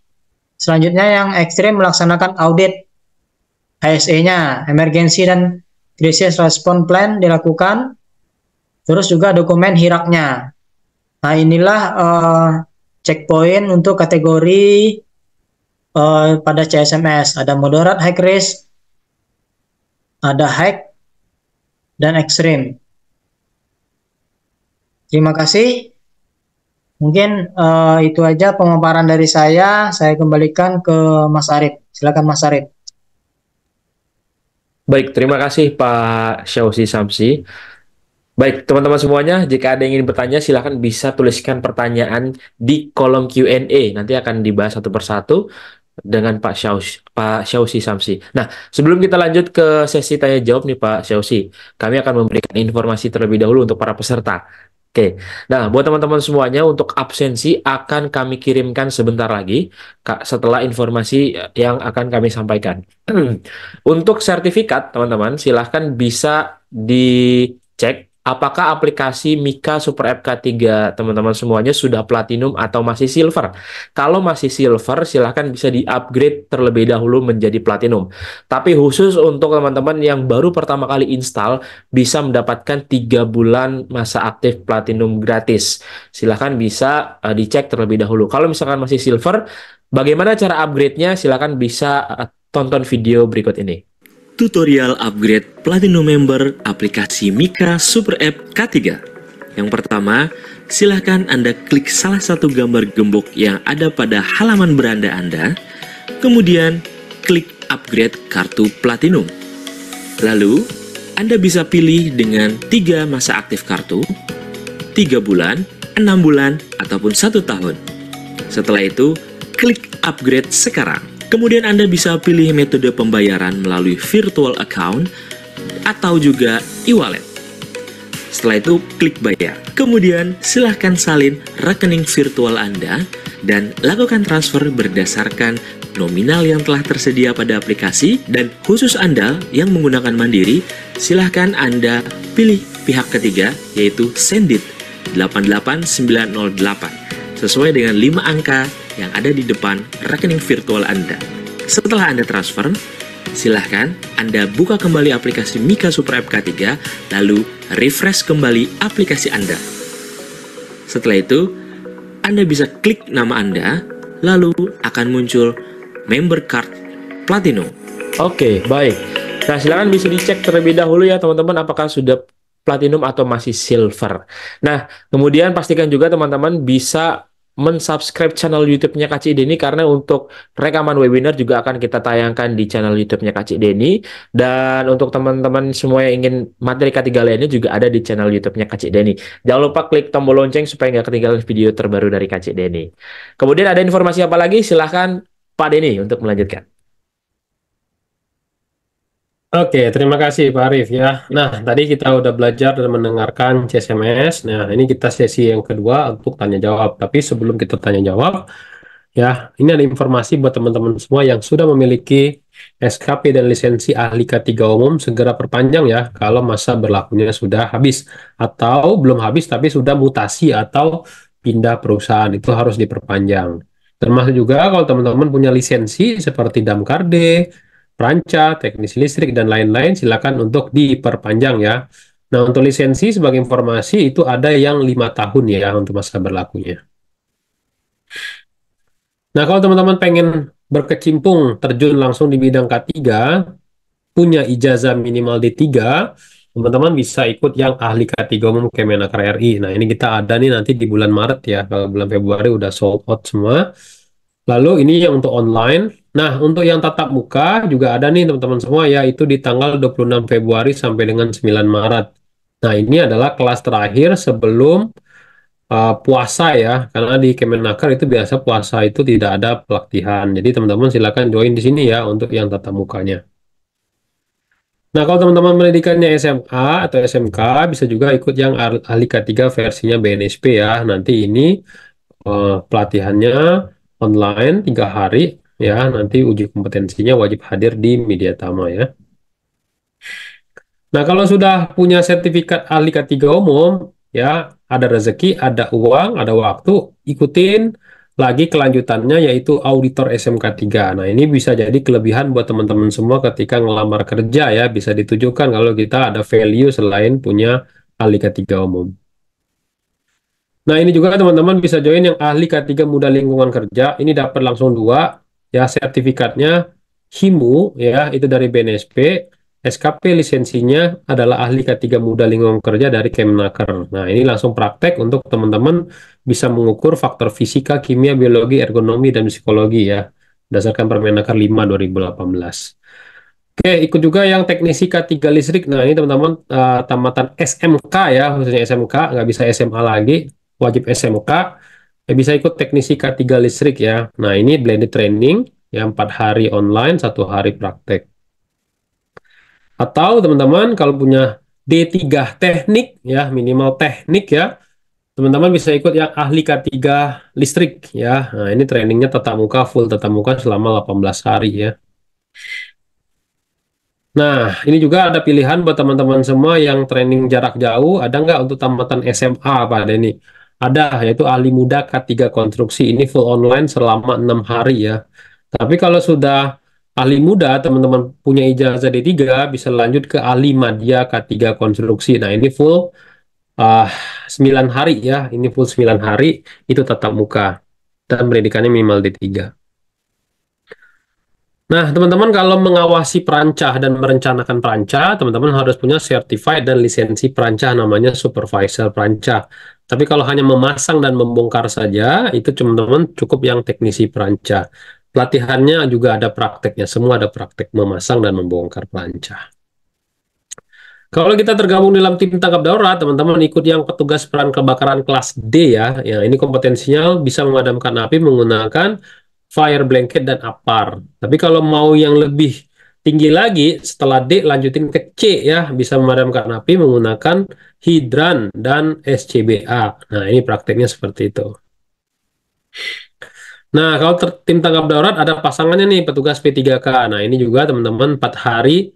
Selanjutnya yang ekstrim melaksanakan audit HSE-nya, emergency dan crisis response plan dilakukan. Terus juga dokumen HIRAK-nya. Nah inilah checkpoint untuk kategori pada CSMS. Ada moderat, high risk, ada high, dan ekstrim. Terima kasih. Mungkin itu aja pemaparan dari saya. Saya kembalikan ke Mas Arif. Silakan Mas Arif. Baik, terima kasih Pak Syausi Samsi. Baik, teman-teman semuanya, jika ada yang ingin bertanya, silahkan bisa tuliskan pertanyaan di kolom Q&A. Nanti akan dibahas satu persatu dengan Pak Syausi Samsi. Nah, sebelum kita lanjut ke sesi tanya jawab nih Pak Syausi, kami akan memberikan informasi terlebih dahulu untuk para peserta. Oke, nah buat teman-teman semuanya, untuk absensi akan kami kirimkan sebentar lagi setelah informasi yang akan kami sampaikan. Untuk sertifikat, teman-teman, silahkan bisa dicek apakah aplikasi Mika Super App K3 teman-teman semuanya sudah platinum atau masih silver. Kalau masih silver, silahkan bisa di-upgrade terlebih dahulu menjadi platinum. Tapi khusus untuk teman-teman yang baru pertama kali install, bisa mendapatkan 3 bulan masa aktif platinum gratis. Silahkan bisa dicek terlebih dahulu. Kalau misalkan masih silver, bagaimana cara upgrade-nya? Silahkan bisa tonton video berikut ini. Tutorial upgrade Platinum Member aplikasi Mika Super App K3. Yang pertama, silahkan Anda klik salah satu gambar gembok yang ada pada halaman beranda Anda, kemudian klik upgrade kartu Platinum. Lalu, Anda bisa pilih dengan 3 masa aktif kartu, 3 bulan, 6 bulan, ataupun 1 tahun. Setelah itu, klik upgrade sekarang. Kemudian Anda bisa pilih metode pembayaran melalui virtual account atau juga e-wallet. Setelah itu, klik bayar. Kemudian, silahkan salin rekening virtual Anda dan lakukan transfer berdasarkan nominal yang telah tersedia pada aplikasi. Dan khusus Anda yang menggunakan Mandiri, silahkan Anda pilih pihak ketiga, yaitu Sendit 88908, sesuai dengan 5 angka yang ada di depan rekening virtual Anda. Setelah Anda transfer, silahkan Anda buka kembali aplikasi Mika Super App K3, lalu refresh kembali aplikasi Anda. Setelah itu, Anda bisa klik nama Anda, lalu akan muncul member card Platinum. Oke, baik. Nah, silahkan bisa dicek terlebih dahulu ya teman-teman, apakah sudah Platinum atau masih Silver. Nah, kemudian pastikan juga teman-teman bisa mensubscribe channel YouTube-nya Kak Cik Deni, karena untuk rekaman webinar juga akan kita tayangkan di channel YouTube-nya Kak Cik Deni. Dan untuk teman-teman semua yang ingin materi K3 lainnya juga ada di channel YouTube-nya Kak Cik Deni. Jangan lupa klik tombol lonceng supaya nggak ketinggalan video terbaru dari Kak Cik Deni. Kemudian ada informasi apa lagi? Silahkan Pak Deni untuk melanjutkan. Oke, terima kasih Pak Arif ya. Nah, tadi kita udah belajar dan mendengarkan CSMS. Nah, ini kita sesi yang kedua untuk tanya jawab. Tapi sebelum kita tanya jawab, ya, ini ada informasi buat teman-teman semua yang sudah memiliki SKP dan lisensi ahli K3 umum, segera perpanjang ya kalau masa berlakunya sudah habis atau belum habis tapi sudah mutasi atau pindah perusahaan, itu harus diperpanjang. Termasuk juga kalau teman-teman punya lisensi seperti Damkarde, Pranca, teknisi listrik, dan lain-lain, silakan untuk diperpanjang ya. Nah, untuk lisensi sebagai informasi itu ada yang 5 tahun ya untuk masa berlakunya. Nah, kalau teman-teman pengen berkecimpung terjun langsung di bidang K3, punya ijazah minimal D3, teman-teman bisa ikut yang ahli K3 umum Kemenaker RI. Nah, ini kita ada nih nanti di bulan Maret ya. Kalau bulan Februari udah sold out semua. Lalu ini yang untuk online. Nah, untuk yang tatap muka juga ada nih teman-teman semua, yaitu di tanggal 26 Februari sampai dengan 9 Maret. Nah, ini adalah kelas terakhir sebelum puasa ya, karena di Kemenaker itu biasa puasa itu tidak ada pelatihan. Jadi teman-teman silakan join di sini ya untuk yang tatap mukanya. Nah, kalau teman-teman pendidikannya SMA atau SMK, bisa juga ikut yang ahli K3 versinya BNSP ya. Nanti ini pelatihannya online 3 hari ya, nanti uji kompetensinya wajib hadir di Mediatama ya. Nah, kalau sudah punya sertifikat ahli K3 umum ya, ada rezeki, ada uang, ada waktu, ikutin lagi kelanjutannya yaitu auditor SMK 3. Nah, ini bisa jadi kelebihan buat teman-teman semua ketika ngelamar kerja ya, bisa ditujukan kalau kita ada value selain punya ahli K3 umum. Nah, ini juga teman-teman bisa join yang ahli K3 Muda Lingkungan Kerja. Ini dapat langsung 2 ya, sertifikatnya HIMU ya, itu dari BNSP. SKP lisensinya adalah ahli K3 Muda Lingkungan Kerja dari Kemenaker. Nah, ini langsung praktek untuk teman-teman bisa mengukur faktor fisika, kimia, biologi, ergonomi, dan psikologi ya, berdasarkan Permenaker 5 2018. Oke, ikut juga yang teknisi K3 listrik. Nah, ini teman-teman tamatan SMK ya, khususnya SMK, nggak bisa SMA lagi, wajib SMK. Ya, bisa ikut teknisi K3 listrik ya. Nah, ini blended training, ya 4 hari online, 1 hari praktek. Atau teman-teman kalau punya D3 teknik, ya minimal teknik ya, teman-teman bisa ikut yang ahli K3 listrik ya. Nah, ini trainingnya tatap muka, full tatap muka selama 18 hari ya. Nah, ini juga ada pilihan buat teman-teman semua yang training jarak jauh. Ada nggak untuk tamatan SMA, Pak Denny? Ada, yaitu ahli muda K3 konstruksi. Ini full online selama 6 hari ya. Tapi kalau sudah ahli muda, teman-teman punya ijazah D3, bisa lanjut ke ahli madya K3 konstruksi. Nah, ini full 9 hari ya. Ini full 9 hari, itu tatap muka. Dan pendidikannya minimal D3. Nah, teman-teman kalau mengawasi perancah dan merencanakan perancah, teman-teman harus punya certified dan lisensi perancah namanya supervisor perancah. Tapi kalau hanya memasang dan membongkar saja, itu teman-teman cukup yang teknisi perancah. Pelatihannya juga ada prakteknya, semua ada praktek memasang dan membongkar perancah. Kalau kita tergabung dalam tim tanggap darurat, teman-teman ikut yang petugas peran kebakaran kelas D ya. Ya, ini kompetensinya bisa memadamkan api menggunakan fire blanket dan APAR. Tapi kalau mau yang lebih tinggi lagi, setelah D lanjutin ke C ya, bisa memadamkan api menggunakan hidran dan SCBA. Nah, ini prakteknya seperti itu. Nah, kalau tim tanggap darurat ada pasangannya nih, petugas P3K. Nah, ini juga teman-teman 4 hari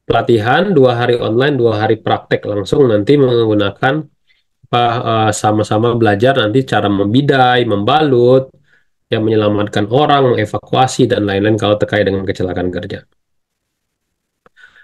pelatihan, 2 hari online, 2 hari praktek langsung nanti menggunakan sama-sama belajar nanti cara membidai, membalut, yang menyelamatkan orang, mengevakuasi, dan lain-lain kalau terkait dengan kecelakaan kerja.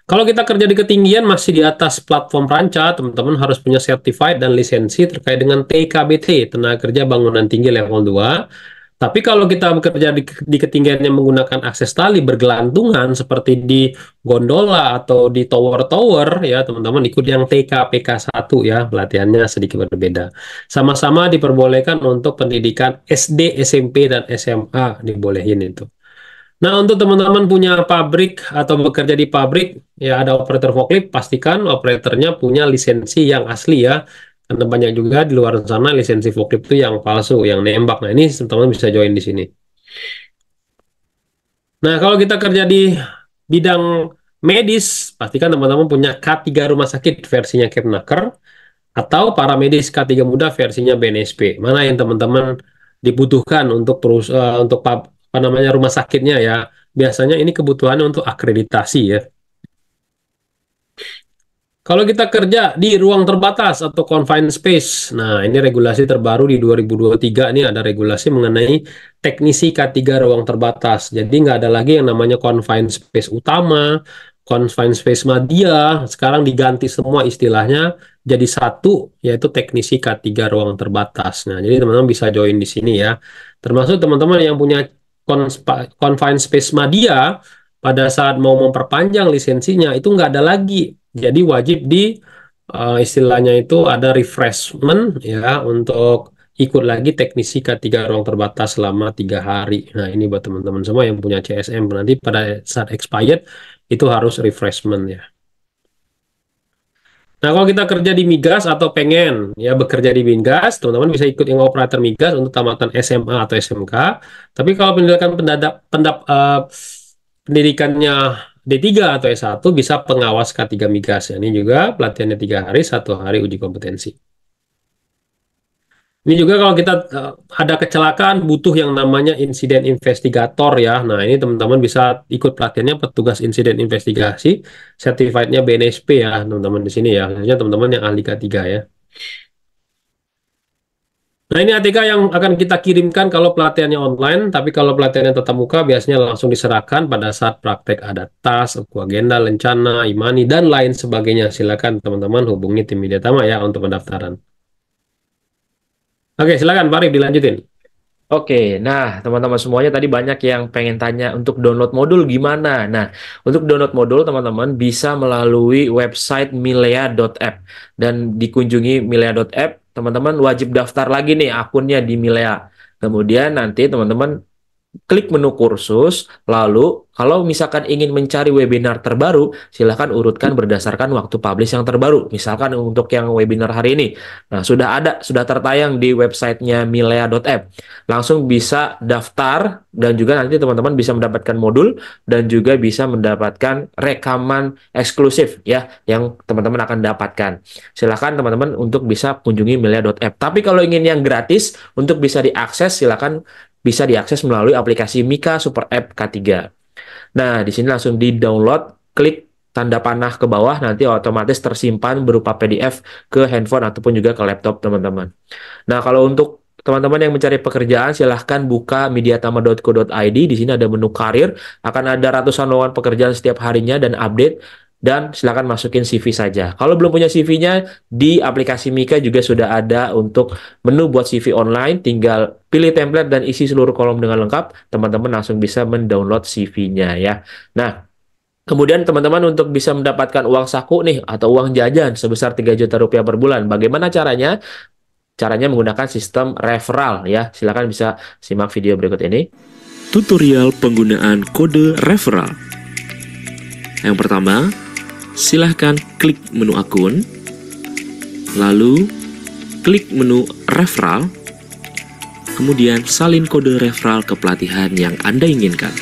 Kalau kita kerja di ketinggian masih di atas platform perancah, teman-teman harus punya certified dan lisensi terkait dengan TKBT, Tenaga Kerja Bangunan Tinggi level 2. Tapi kalau kita bekerja di ketinggian yang menggunakan akses tali bergelantungan seperti di gondola atau di tower-tower ya teman-teman, ikut yang TKPK1 ya, pelatihannya sedikit berbeda. Sama-sama diperbolehkan untuk pendidikan SD, SMP, dan SMA dibolehin itu. Nah, untuk teman-teman punya pabrik atau bekerja di pabrik, ya ada operator forklift, pastikan operatornya punya lisensi yang asli ya. Karena banyak juga di luar sana lisensi forklift itu yang palsu, yang nembak. Nah, ini teman-teman bisa join di sini. Nah, kalau kita kerja di bidang medis, pastikan teman-teman punya K3 rumah sakit versinya Kepnaker atau paramedis K3 muda versinya BNSP. Mana yang teman-teman dibutuhkan untuk apa namanya rumah sakitnya ya. Biasanya ini kebutuhannya untuk akreditasi ya. Kalau kita kerja di ruang terbatas atau confined space, nah ini regulasi terbaru di 2023 ini ada regulasi mengenai teknisi K3 ruang terbatas. Jadi nggak ada lagi yang namanya confined space utama, confined space media, sekarang diganti semua istilahnya jadi satu, yaitu teknisi K3 ruang terbatas. Nah, jadi teman-teman bisa join di sini ya. Termasuk teman-teman yang punya confined space media, pada saat mau memperpanjang lisensinya itu nggak ada lagi. Jadi wajib istilahnya itu ada refreshment ya untuk ikut lagi teknisi K3 ruang terbatas selama 3 hari. Nah ini buat teman-teman semua yang punya CSM nanti pada saat expired itu harus refreshment ya. Nah kalau kita kerja di migas atau pengen ya bekerja di migas, teman-teman bisa ikut yang operator migas untuk tamatan SMA atau SMK. Tapi kalau pendidikannya D3 atau S1 bisa pengawas K3 migas. Ini juga pelatihannya 3 hari, 1 hari uji kompetensi. Ini juga kalau kita ada kecelakaan butuh yang namanya insiden investigator ya. Nah ini teman-teman bisa ikut pelatihannya petugas insiden investigasi, certified-nya BNSP ya teman-teman di sini ya. Khususnya teman-teman yang ahli K3 ya. Nah ini ATK yang akan kita kirimkan kalau pelatihannya online, tapi kalau pelatihannya tatap muka biasanya langsung diserahkan pada saat praktek ada tas, agenda, lencana, imani, dan lain sebagainya. Silakan teman-teman hubungi tim Media Tama ya untuk pendaftaran. Oke, silakan Pak Arif dilanjutin. Oke, nah teman-teman semuanya tadi banyak yang pengen tanya untuk download modul gimana. Nah, untuk download modul teman-teman bisa melalui website milea.app dan dikunjungi milea.app, teman-teman wajib daftar lagi nih akunnya di Milea. Kemudian nanti teman-teman klik menu kursus, lalu kalau misalkan ingin mencari webinar terbaru, silahkan urutkan berdasarkan waktu publish yang terbaru. Misalkan untuk yang webinar hari ini, nah sudah tertayang di websitenya milea.app. Langsung bisa daftar dan juga nanti teman-teman bisa mendapatkan modul dan juga bisa mendapatkan rekaman eksklusif ya yang teman-teman akan dapatkan. Silahkan teman-teman untuk bisa kunjungi milea.app. Tapi kalau ingin yang gratis untuk bisa diakses, silahkan bisa diakses melalui aplikasi Mika Super App K3. Nah, di sini langsung di-download, klik tanda panah ke bawah, nanti otomatis tersimpan berupa PDF ke handphone ataupun juga ke laptop teman-teman. Nah, kalau untuk teman-teman yang mencari pekerjaan, silahkan buka mediatama.co.id. Di sini ada menu karir, akan ada ratusan lowongan pekerjaan setiap harinya dan update. Dan silakan masukin CV saja. Kalau belum punya CV-nya, di aplikasi Mika juga sudah ada untuk menu buat CV online. Tinggal pilih template dan isi seluruh kolom dengan lengkap. Teman-teman langsung bisa mendownload CV-nya ya. Nah, kemudian teman-teman untuk bisa mendapatkan uang saku nih atau uang jajan sebesar 3 juta rupiah per bulan. Bagaimana caranya? Caranya menggunakan sistem referral ya. Silakan bisa simak video berikut ini. Tutorial penggunaan kode referral. Yang pertama, silahkan klik menu akun, lalu klik menu referral, kemudian salin kode referral ke pelatihan yang Anda inginkan.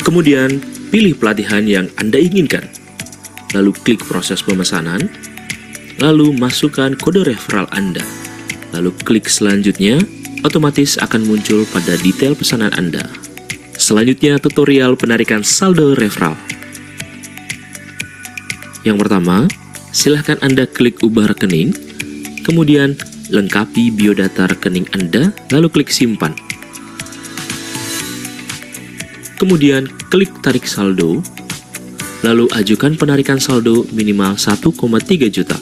Kemudian, pilih pelatihan yang Anda inginkan, lalu klik proses pemesanan, lalu masukkan kode referral Anda, lalu klik selanjutnya, otomatis akan muncul pada detail pesanan Anda. Selanjutnya, tutorial penarikan saldo referral. Yang pertama, silahkan Anda klik ubah rekening, kemudian lengkapi biodata rekening Anda, lalu klik simpan. Kemudian klik tarik saldo, lalu ajukan penarikan saldo minimal 1,3 juta,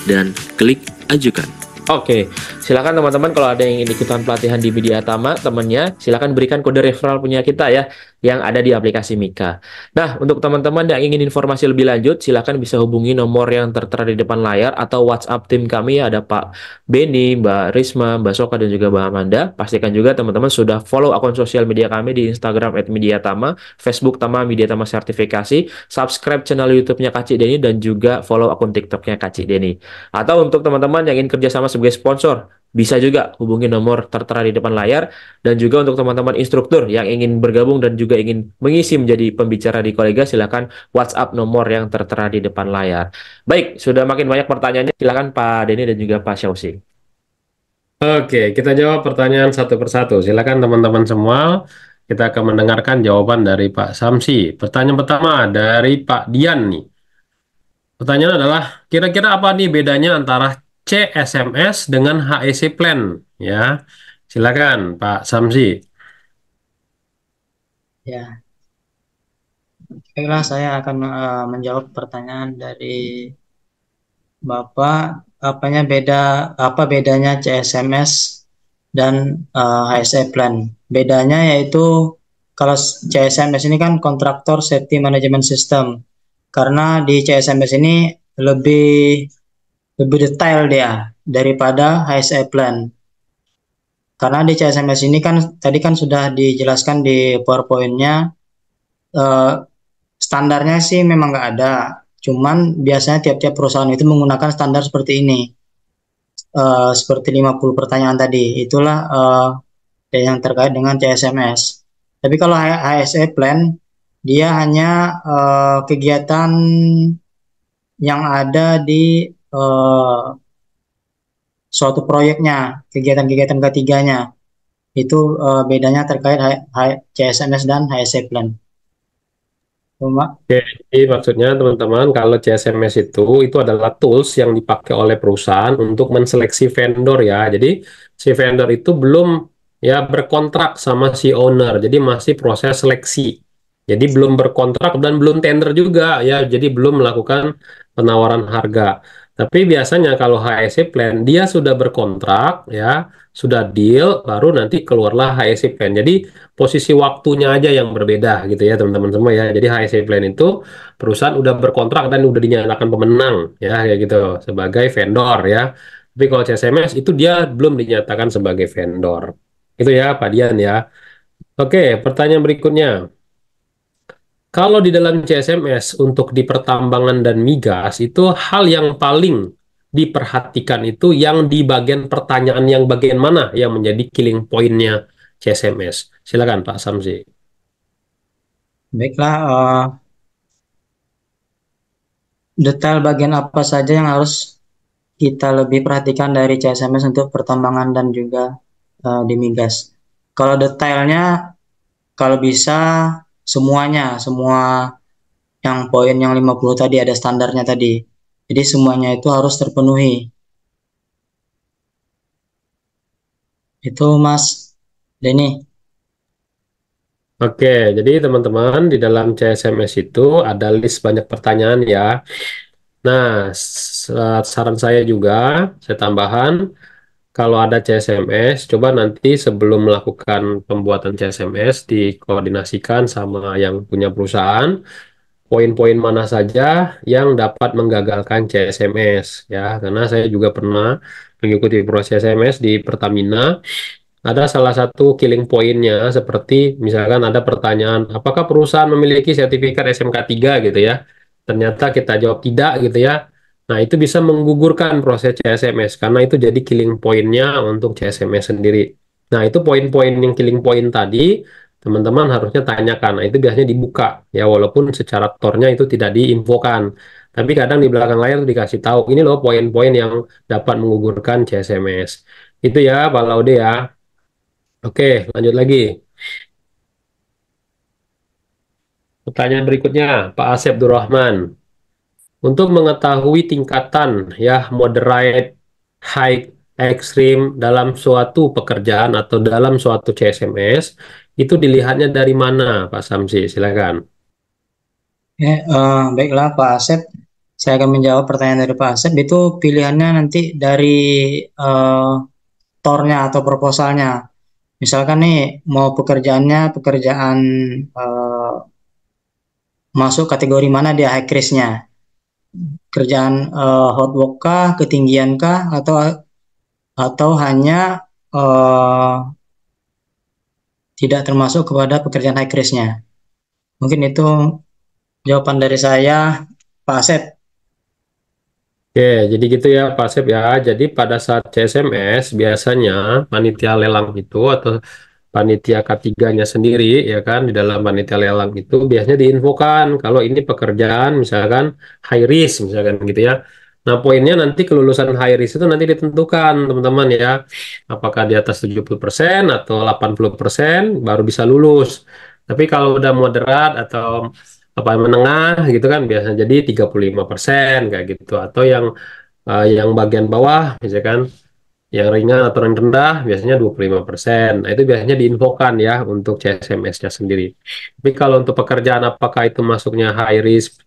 dan klik ajukan. Oke, silakan teman-teman kalau ada yang ingin ikutan pelatihan di Media Tama, temennya silakan berikan kode referral punya kita ya, yang ada di aplikasi Mika. Nah, untuk teman-teman yang ingin informasi lebih lanjut, silakan bisa hubungi nomor yang tertera di depan layar atau WhatsApp tim kami, ada Pak Beni, Mbak Risma, Mbak Soka, dan juga Mbak Amanda. Pastikan juga teman-teman sudah follow akun sosial media kami di Instagram @mediatama, Facebook Tama Media Tama Sertifikasi, subscribe channel YouTube-nya Kak Cik Deni, dan juga follow akun TikTok-nya Kak Cik Deni. Atau untuk teman-teman yang ingin kerjasama sebagai sponsor, bisa juga hubungi nomor tertera di depan layar. Dan juga untuk teman-teman instruktur yang ingin bergabung dan juga ingin mengisi menjadi pembicara di kolega, silakan WhatsApp nomor yang tertera di depan layar. Baik, sudah makin banyak pertanyaannya, silakan Pak Denny dan juga Pak Syausi. Oke, kita jawab pertanyaan satu persatu. Silakan teman-teman semua. Kita akan mendengarkan jawaban dari Pak Samsi. Pertanyaan pertama dari Pak Dian nih. Pertanyaan adalah, kira-kira apa nih bedanya antara CSMS dengan HEC Plan? Ya, silakan Pak Samsi. Ya, baiklah saya akan menjawab pertanyaan dari Bapak. Apa bedanya CSMS dan HSE Plan? Bedanya yaitu kalau CSMS ini kan kontraktor safety management system. Karena di CSMS ini lebih lebih detail dia daripada HSE Plan. Karena di CSMS ini kan tadi kan sudah dijelaskan di PowerPoint-nya, eh, standarnya sih memang nggak ada. Cuman biasanya tiap-tiap perusahaan itu menggunakan standar seperti ini. Seperti 50 pertanyaan tadi. Itulah yang terkait dengan CSMS. Tapi kalau HSE Plan, dia hanya kegiatan yang ada di suatu proyeknya, kegiatan-kegiatan ketiganya. Itu bedanya terkait CSMS dan HSE Plan. Cuma, Oke, jadi maksudnya teman-teman, kalau CSMS itu adalah tools yang dipakai oleh perusahaan untuk menseleksi vendor ya. Jadi si vendor itu belum ya berkontrak sama si owner, jadi masih proses seleksi. Jadi belum berkontrak dan belum tender juga ya, jadi belum melakukan penawaran harga. Tapi biasanya kalau HSE Plan dia sudah berkontrak ya, sudah deal, baru nanti keluarlah HSE Plan. Jadi posisi waktunya aja yang berbeda gitu ya teman-teman semua ya. Jadi HSE Plan itu perusahaan udah berkontrak dan udah dinyatakan pemenang ya kayak gitu sebagai vendor ya. Tapi kalau CSMS itu dia belum dinyatakan sebagai vendor. Itu ya Pak Dian ya. Oke, pertanyaan berikutnya. Kalau di dalam CSMS untuk di pertambangan dan migas itu hal yang paling diperhatikan itu yang di bagian pertanyaan yang bagian mana yang menjadi killing point-nya CSMS. Silakan Pak Samsi. baiklah, detail bagian apa saja yang harus kita lebih perhatikan dari CSMS untuk pertambangan dan juga di migas. Kalau detailnya, kalau bisa semuanya, semua yang poin yang 50 tadi ada standarnya tadi. Jadi semuanya itu harus terpenuhi. Itu Mas Denny. Oke, jadi teman-teman di dalam CSMS itu ada list banyak pertanyaan ya. Nah, saran saya juga, saya tambahan, kalau ada CSMS, coba nanti sebelum melakukan pembuatan CSMS dikoordinasikan sama yang punya perusahaan, poin-poin mana saja yang dapat menggagalkan CSMS ya. Karena saya juga pernah mengikuti proses CSMS di Pertamina. Ada salah satu killing point-nya seperti misalkan ada pertanyaan, apakah perusahaan memiliki sertifikat SMK 3 gitu ya. Ternyata kita jawab tidak gitu ya. Nah, itu bisa menggugurkan proses CSMS karena itu jadi killing point-nya untuk CSMS sendiri. Nah, itu poin-poin yang killing point tadi teman-teman harusnya tanyakan. Nah, itu biasanya dibuka ya walaupun secara tornya itu tidak diinfokan. Tapi kadang di belakang layar itu dikasih tahu, ini loh poin-poin yang dapat menggugurkan CSMS. Itu ya Pak Laude ya. Oke, lanjut lagi. Pertanyaan berikutnya, Pak Asep Durrahman. Untuk mengetahui tingkatan ya moderate, high, ekstrim dalam suatu pekerjaan atau dalam suatu CSMS, itu dilihatnya dari mana, Pak Samsi? Silakan. Baiklah Pak Asep. saya akan menjawab pertanyaan dari Pak Asep. Itu pilihannya nanti dari tornya atau proposalnya. Misalkan nih mau pekerjaannya pekerjaan eh, masuk kategori mana dia high risk-nya. Kerjaan hot work kah, ketinggian kah, atau hanya eh, tidak termasuk kepada pekerjaan high risk-nya. Mungkin itu jawaban dari saya, Pak Asep. Oke, jadi gitu ya Pak Sep ya. Jadi pada saat CSMS biasanya panitia lelang itu atau panitia K3-nya sendiri ya kan di dalam panitia lelang itu biasanya diinfokan kalau ini pekerjaan misalkan high risk misalkan gitu ya. Nah, poinnya nanti kelulusan high risk itu nanti ditentukan teman-teman ya. Apakah di atas 70% atau 80% baru bisa lulus. Tapi kalau udah moderat atau apa menengah gitu kan biasanya jadi 35% kayak gitu atau yang bagian bawah misalkan yang ringan atau yang rendah biasanya 25%. Nah, itu biasanya diinfokan ya untuk CSMS-nya sendiri. Tapi kalau untuk pekerjaan apakah itu masuknya high risk,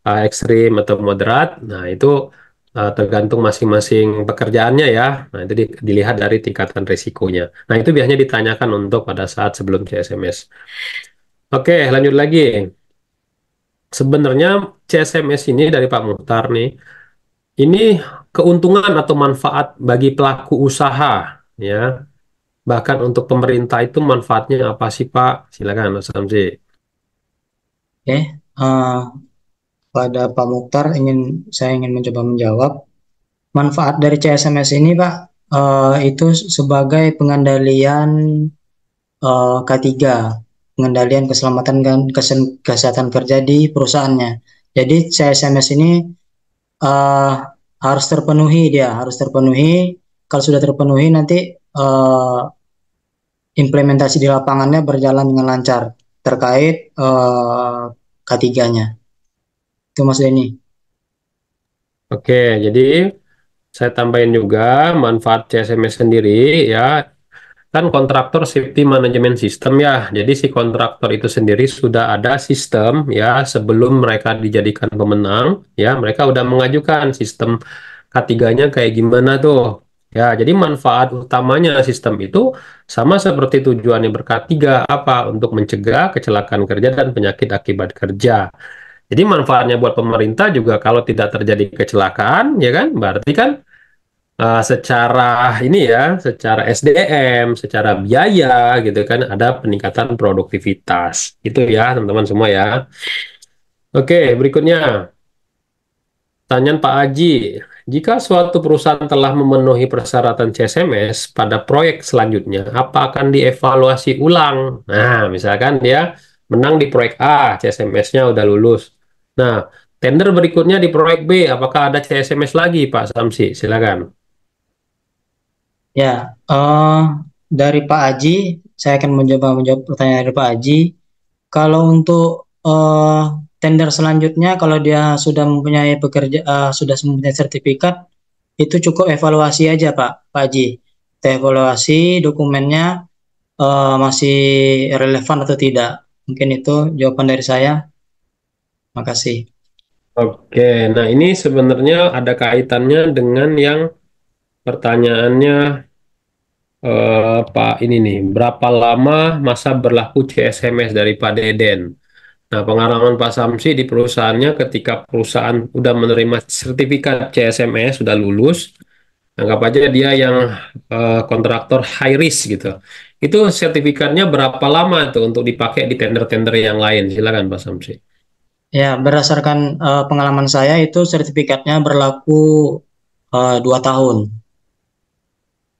ekstrim atau moderat, nah itu tergantung masing-masing pekerjaannya ya. Nah, itu dilihat dari tingkatan risikonya. Nah, itu biasanya ditanyakan untuk pada saat sebelum CSMS. Oke, lanjut lagi. Sebenarnya CSMS ini dari Pak Muhtar nih, ini keuntungan atau manfaat bagi pelaku usaha ya. Bahkan untuk pemerintah itu manfaatnya apa sih Pak? Silakan Mas Samsi. Oke, pada Pak Mukhtar saya ingin mencoba menjawab. Manfaat dari CSMS ini, Pak, itu sebagai pengandalian K3, pengendalian keselamatan dan kesehatan kerja di perusahaannya. Jadi CSMS ini eh, harus terpenuhi dia, harus terpenuhi. Kalau sudah terpenuhi nanti implementasi di lapangannya berjalan dengan lancar terkait K3-nya. Itu Mas Denny. Oke, jadi saya tambahin juga manfaat CSMS sendiri ya. Kan kontraktor safety management system ya. Jadi si kontraktor itu sendiri sudah ada sistem ya sebelum mereka dijadikan pemenang ya. Mereka udah mengajukan sistem K3-nya kayak gimana tuh. Ya, jadi manfaat utamanya sistem itu sama seperti tujuannya berK3 apa? Untuk mencegah kecelakaan kerja dan penyakit akibat kerja. Jadi manfaatnya buat pemerintah juga kalau tidak terjadi kecelakaan, ya kan? Berarti kan secara ini ya, secara SDM, secara biaya gitu kan ada peningkatan produktivitas. Itu ya, teman-teman semua ya. Oke, berikutnya. Pertanyaan Pak Haji, jika suatu perusahaan telah memenuhi persyaratan CSMS pada proyek selanjutnya, apa akan dievaluasi ulang? Nah, misalkan dia menang di proyek A, CSMS-nya udah lulus. Nah, tender berikutnya di proyek B, apakah ada CSMS lagi, Pak Samsi? Silakan. Ya, dari Pak Aji, saya akan mencoba menjawab pertanyaan dari Pak Aji. Kalau untuk tender selanjutnya, kalau dia sudah mempunyai sudah mempunyai sertifikat, itu cukup evaluasi aja Pak Aji. Kita evaluasi dokumennya masih relevan atau tidak. Mungkin itu jawaban dari saya. Makasih. Oke, nah ini sebenarnya ada kaitannya dengan yang pertanyaannya Pak ini nih, berapa lama masa berlaku CSMS dari Pak Deden? Nah, pengalaman Pak Samsi di perusahaannya ketika perusahaan udah menerima sertifikat CSMS, sudah lulus, anggap aja dia yang kontraktor high risk gitu. Itu sertifikatnya berapa lama tuh untuk dipakai di tender-tender yang lain? Silakan Pak Samsi. Ya, berdasarkan pengalaman saya itu sertifikatnya berlaku 2 tahun.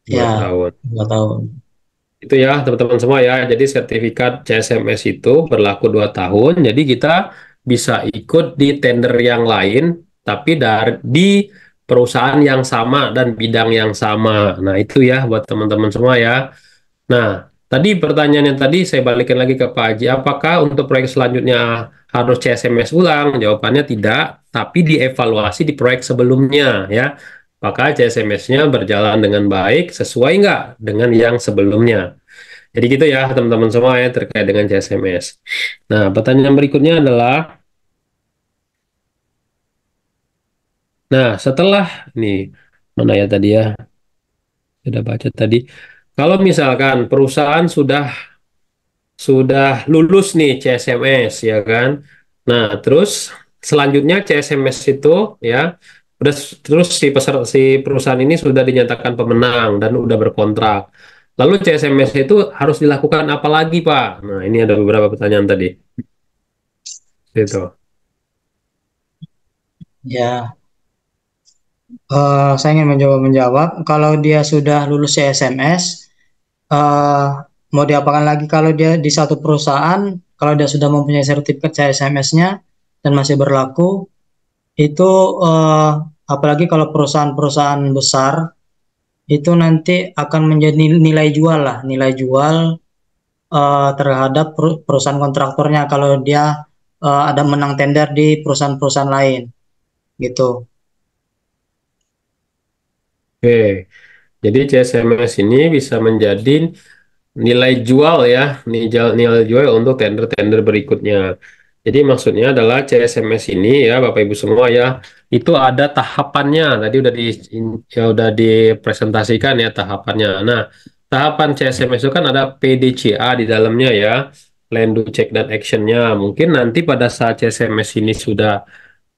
Dua Ya, tahun. 2 tahun. Itu ya teman-teman semua ya. Jadi sertifikat CSMS itu berlaku 2 tahun. Jadi kita bisa ikut di tender yang lain, tapi di perusahaan yang sama dan bidang yang sama. Nah itu ya buat teman-teman semua ya. Nah tadi pertanyaan yang tadi saya balikin lagi ke Pak Haji. Apakah untuk proyek selanjutnya harus CSMS ulang? Jawabannya tidak, tapi dievaluasi di proyek sebelumnya ya. Apakah CSMS-nya berjalan dengan baik, sesuai nggak dengan yang sebelumnya? Jadi gitu ya teman-teman semua ya terkait dengan CSMS. Nah pertanyaan berikutnya adalah Nah, setelah nih mana ya tadi ya? Sudah baca tadi. Kalau misalkan perusahaan sudah lulus nih CSMS ya kan. Nah, terus selanjutnya CSMS itu ya udah terus si perusahaan ini sudah dinyatakan pemenang dan udah berkontrak. Lalu CSMS itu harus dilakukan apa lagi, Pak? Nah, ini ada beberapa pertanyaan tadi. Itu. Ya, saya ingin menjawab. Kalau dia sudah lulus CSMS, eh, mau diapakan lagi kalau dia di satu perusahaan, kalau dia sudah mempunyai sertifikat CSMS-nya dan masih berlaku, itu eh, apalagi kalau perusahaan-perusahaan besar, itu nanti akan menjadi nilai jual lah, nilai jual terhadap perusahaan kontraktornya kalau dia ada menang tender di perusahaan-perusahaan lain, gitu. Oke. Jadi CSMS ini bisa menjadi nilai jual ya, nilai jual untuk tender-tender berikutnya. Jadi maksudnya adalah CSMS ini ya Bapak Ibu semua ya, itu ada tahapannya. Tadi udah dipresentasikan ya tahapannya. Nah, tahapan CSMS itu kan ada PDCA di dalamnya ya, Plan Do Check dan Action-nya. Mungkin nanti pada saat CSMS ini udah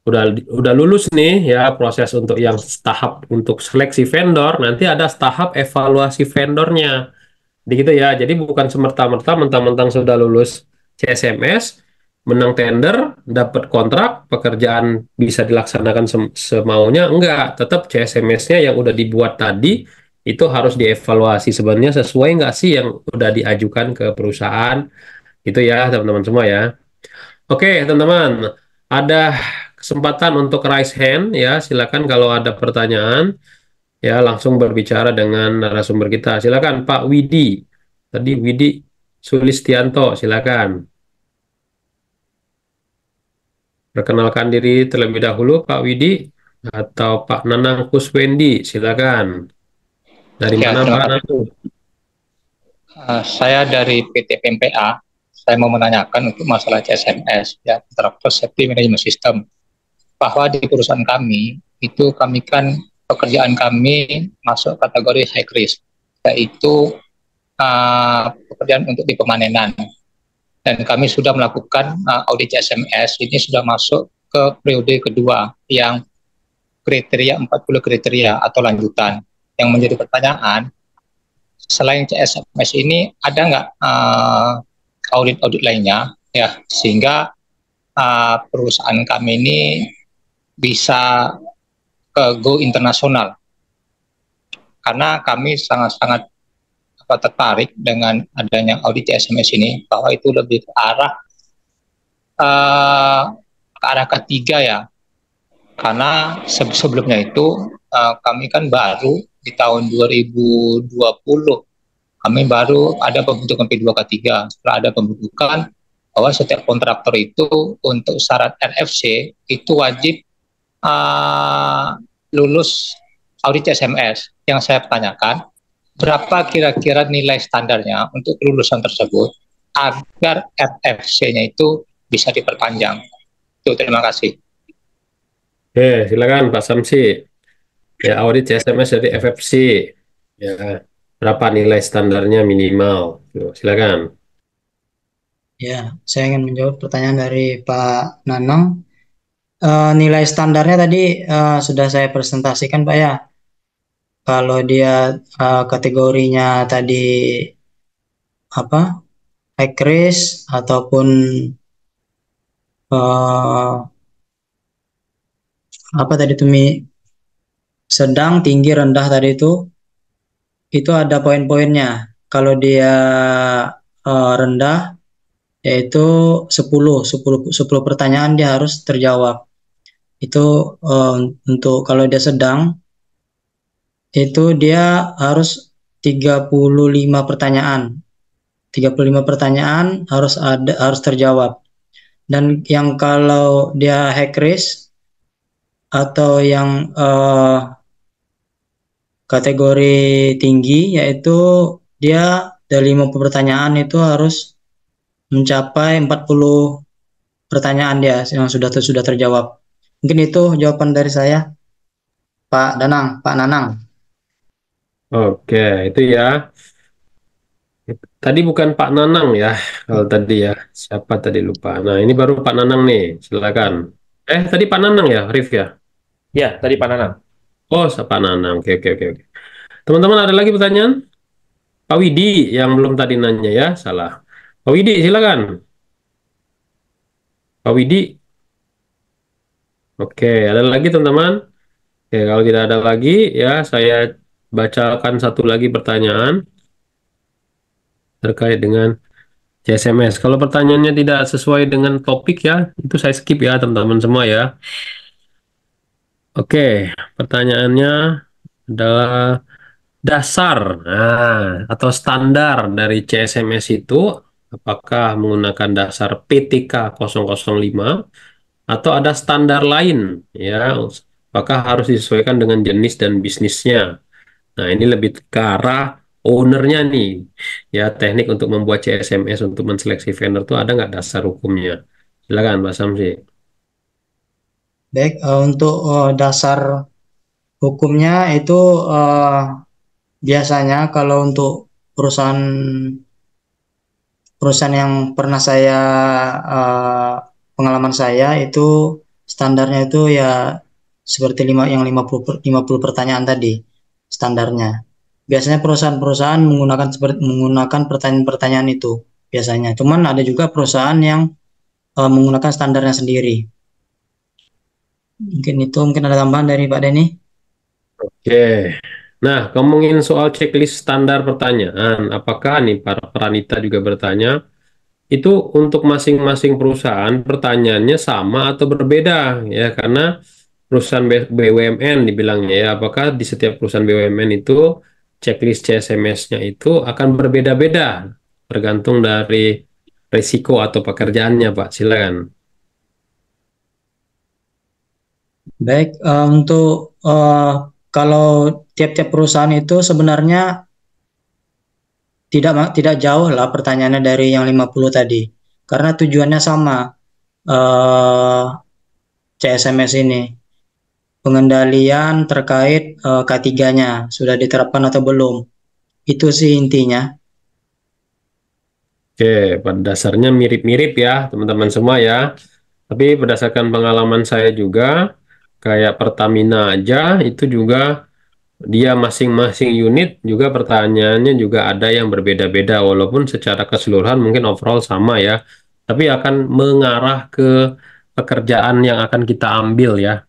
udah lulus nih ya proses untuk yang tahap untuk seleksi vendor, nanti ada tahap evaluasi vendornya. Begitu ya. Jadi bukan semerta-merta mentang-mentang sudah lulus CSMS, menang tender, dapat kontrak, pekerjaan bisa dilaksanakan semaunya. Enggak, tetap CSMS-nya yang udah dibuat tadi itu harus dievaluasi sebenarnya sesuai nggak sih yang udah diajukan ke perusahaan. Itu ya teman-teman semua ya. Oke teman-teman, ada kesempatan untuk raise hand ya. Silakan kalau ada pertanyaan ya langsung berbicara dengan narasumber kita. Silakan Pak Widi. Tadi Widi Sulistianto, silakan. Perkenalkan diri terlebih dahulu Pak Widi atau Pak Nanang Kuswendi, silakan. Dari Ya, mana terima Pak kasih. Nanang? Saya dari PT PMPA. Saya mau menanyakan untuk masalah CSMS, ya, Contractor Safety Management System. Bahwa di perusahaan kami, itu kami kan pekerjaan kami masuk kategori high risk, yaitu pekerjaan untuk di pemanenan. Dan kami sudah melakukan audit CSMS, ini sudah masuk ke periode kedua, yang kriteria 40 kriteria atau lanjutan. Yang menjadi pertanyaan, selain CSMS ini ada nggak audit-audit lainnya ya sehingga perusahaan kami ini bisa go internasional, karena kami sangat-sangat tertarik dengan adanya audit CSMS ini, bahwa itu lebih ke arah ketiga ya, karena sebelumnya itu kami kan baru di tahun 2020 kami baru ada pembentukan P2 K3. Setelah ada pembentukan, bahwa setiap kontraktor itu untuk syarat RFC itu wajib lulus audit CSMS. Yang saya tanyakan, berapa kira-kira nilai standarnya untuk kelulusan tersebut agar RFC-nya itu bisa diperpanjang. Itu, terima kasih. Oke, silakan Pak Samsi. Ya, audit CSMS dari FFC. Ya, berapa nilai standarnya minimal? Silakan. Ya, saya ingin menjawab pertanyaan dari Pak Nanang. Nilai standarnya tadi sudah saya presentasikan, Pak ya. Kalau dia kategorinya tadi apa, high risk ataupun apa tadi itu sedang, tinggi, rendah tadi itu ada poin-poinnya. Kalau dia rendah, yaitu 10 pertanyaan dia harus terjawab. Itu untuk kalau dia sedang, itu dia harus 35 pertanyaan. 35 pertanyaan harus terjawab. Dan yang kalau dia high risk atau yang kategori tinggi, yaitu dia dari 50 pertanyaan itu harus mencapai 40 pertanyaan dia yang sudah terjawab. Mungkin itu jawaban dari saya. Pak Nanang. Oke, itu ya. Tadi bukan Pak Nanang ya, kalau tadi ya. Siapa tadi lupa. Nah, ini baru Pak Nanang nih, silakan. Tadi Pak Nanang ya, Rif ya? Ya, tadi Pak Nanang. Oh, Pak Nanang. Oke, oke, oke, oke. Teman-teman ada lagi pertanyaan? Pak Widi yang belum tadi nanya ya, salah. Pak Widi, silakan. Pak Widi. Oke, ada lagi teman-teman? Oke, kalau tidak ada lagi, ya saya bacakan satu lagi pertanyaan terkait dengan CSMS. Kalau pertanyaannya tidak sesuai dengan topik ya, itu saya skip ya teman-teman semua ya. Oke, pertanyaannya adalah dasar atau standar dari CSMS itu apakah menggunakan dasar PTK 005 atau ada standar lain ya, apakah harus disesuaikan dengan jenis dan bisnisnya. Nah, ini lebih ke arah ownernya nih. Ya, teknik untuk membuat CSMS untuk menseleksi vendor itu ada nggak dasar hukumnya? Silakan, Pak Samsi. Baik, untuk dasar hukumnya itu biasanya kalau untuk perusahaan perusahaan yang pernah saya pengalaman saya itu standarnya itu ya seperti 50 pertanyaan tadi standarnya. Biasanya perusahaan-perusahaan menggunakan pertanyaan-pertanyaan itu biasanya. Cuman ada juga perusahaan yang menggunakan standarnya sendiri. Mungkin ada tambahan dari Pak Denny. Oke. Nah, ngomongin soal checklist standar pertanyaan, apakah nih para peranita juga bertanya, itu untuk masing-masing perusahaan pertanyaannya sama atau berbeda ya, karena perusahaan BUMN dibilangnya ya, apakah di setiap perusahaan BUMN itu checklist CSMS-nya itu akan berbeda-beda tergantung dari risiko atau pekerjaannya, Pak. Silakan. Baik, untuk kalau tiap-tiap perusahaan itu sebenarnya tidak jauh lah pertanyaannya dari yang 50 tadi. Karena tujuannya sama, CSMS ini. Pengendalian terkait K3-nya sudah diterapkan atau belum. Itu sih intinya. Oke, pada dasarnya mirip-mirip ya, teman-teman semua ya. Tapi berdasarkan pengalaman saya juga, kayak Pertamina aja, itu juga dia masing-masing unit juga pertanyaannya juga ada yang berbeda-beda, walaupun secara keseluruhan mungkin overall sama ya. Tapi akan mengarah ke pekerjaan yang akan kita ambil ya.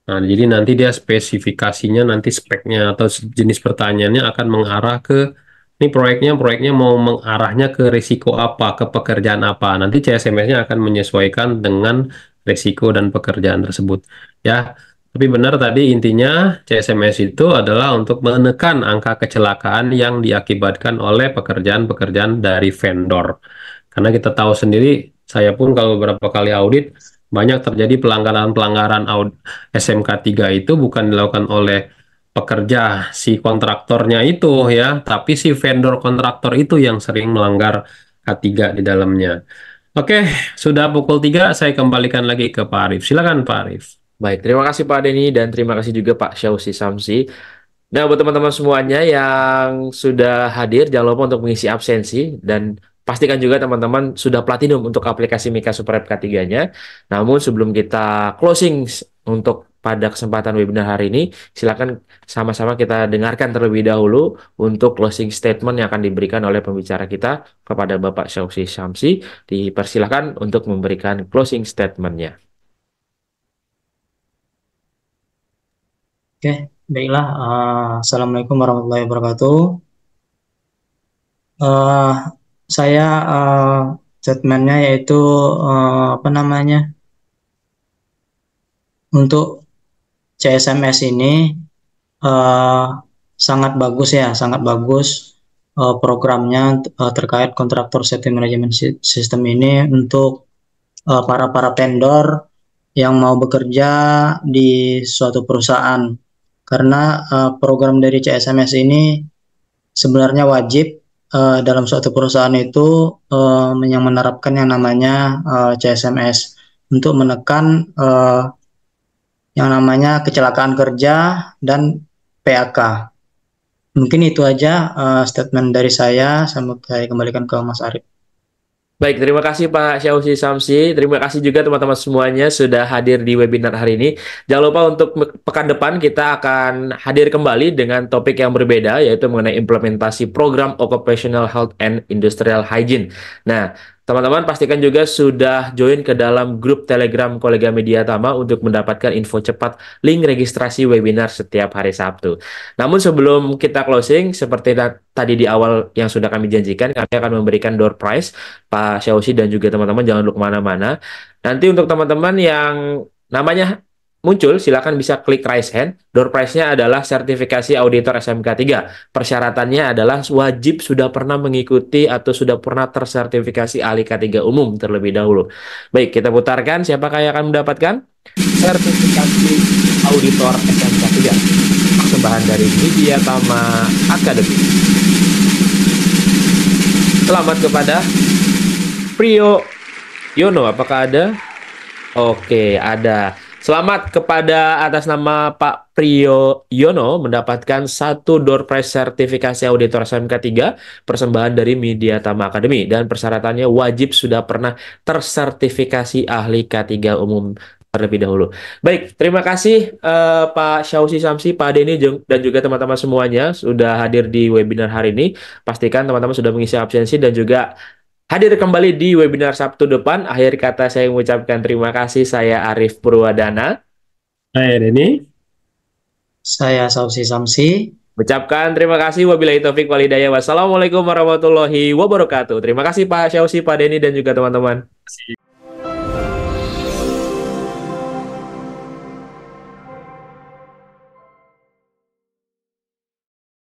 Nah, jadi nanti dia spesifikasinya, nanti speknya atau jenis pertanyaannya akan mengarah ke ini proyeknya mau mengarahnya ke risiko apa, ke pekerjaan apa. Nanti CSMS-nya akan menyesuaikan dengan risiko dan pekerjaan tersebut. Ya, tapi benar tadi intinya CSMS itu adalah untuk menekan angka kecelakaan yang diakibatkan oleh pekerjaan-pekerjaan dari vendor. Karena kita tahu sendiri, saya pun kalau beberapa kali audit, banyak terjadi pelanggaran-pelanggaran SMK 3 itu bukan dilakukan oleh pekerja si kontraktornya itu ya, tapi si vendor kontraktor itu yang sering melanggar K3 di dalamnya. Oke, sudah pukul 3, saya kembalikan lagi ke Pak Arif. Silakan Pak Arif. Baik, terima kasih Pak Denny dan terima kasih juga Pak Syausi Samsi. Nah, buat teman-teman semuanya yang sudah hadir, jangan lupa untuk mengisi absensi dan pastikan juga teman-teman sudah platinum untuk aplikasi Mika Super App K3-nya. Namun sebelum kita closing untuk pada kesempatan webinar hari ini, silakan sama-sama kita dengarkan terlebih dahulu untuk closing statement yang akan diberikan oleh pembicara kita kepada Bapak Syausi Samsi. Dipersilakan untuk memberikan closing statement-nya. Oke, baiklah. Assalamualaikum warahmatullahi wabarakatuh. Uh, saya statementnya yaitu apa namanya, untuk CSMS ini uh, sangat bagus ya, sangat bagus programnya terkait kontraktor safety management system ini untuk para vendor yang mau bekerja di suatu perusahaan. Karena program dari CSMS ini sebenarnya wajib dalam suatu perusahaan itu yang menerapkan yang namanya CSMS untuk menekan yang namanya kecelakaan kerja dan PHK. Mungkin itu aja statement dari saya kembalikan ke Mas Arif. Baik, terima kasih Pak Syausi Samsi. Terima kasih juga teman-teman semuanya sudah hadir di webinar hari ini. Jangan lupa untuk pekan depan kita akan hadir kembali dengan topik yang berbeda, yaitu mengenai implementasi program Occupational Health and Industrial Hygiene. Nah, teman-teman pastikan juga sudah join ke dalam grup Telegram Kolega Media Tama untuk mendapatkan info cepat link registrasi webinar setiap hari Sabtu. Namun sebelum kita closing, seperti tadi di awal yang sudah kami janjikan, kami akan memberikan door prize Pak Syausi dan juga teman-teman jangan dulu kemana-mana. Nanti untuk teman-teman yang namanya muncul, silakan bisa klik raise hand. Door prize-nya adalah sertifikasi auditor SMK 3. Persyaratannya adalah wajib sudah pernah mengikuti atau sudah pernah tersertifikasi ahli K3 umum terlebih dahulu. Baik, kita putarkan siapakah yang akan mendapatkan sertifikasi auditor SMK 3. Persembahan dari Media Tama Academy. Selamat kepada Priyo Yono, apakah ada? Oke, ada. Selamat kepada atas nama Pak Priyo Yono mendapatkan 1 door prize sertifikasi auditor SMK 3 persembahan dari Media Tama Academy dan persyaratannya wajib sudah pernah tersertifikasi ahli K3 umum terlebih dahulu. Baik, terima kasih Pak Syausi Samsi, Pak Denny dan juga teman-teman semuanya sudah hadir di webinar hari ini. Pastikan teman-teman sudah mengisi absensi dan juga hadir kembali di webinar Sabtu depan. Akhir kata saya mengucapkan terima kasih. Saya Arif Purwadana. Saya Denny. Saya Syausi Samsi. Ucapkan terima kasih. Wabillahi taufik walhidayah. Wassalamualaikum warahmatullahi wabarakatuh. Terima kasih Pak Syausi, Pak Denny dan juga teman-teman.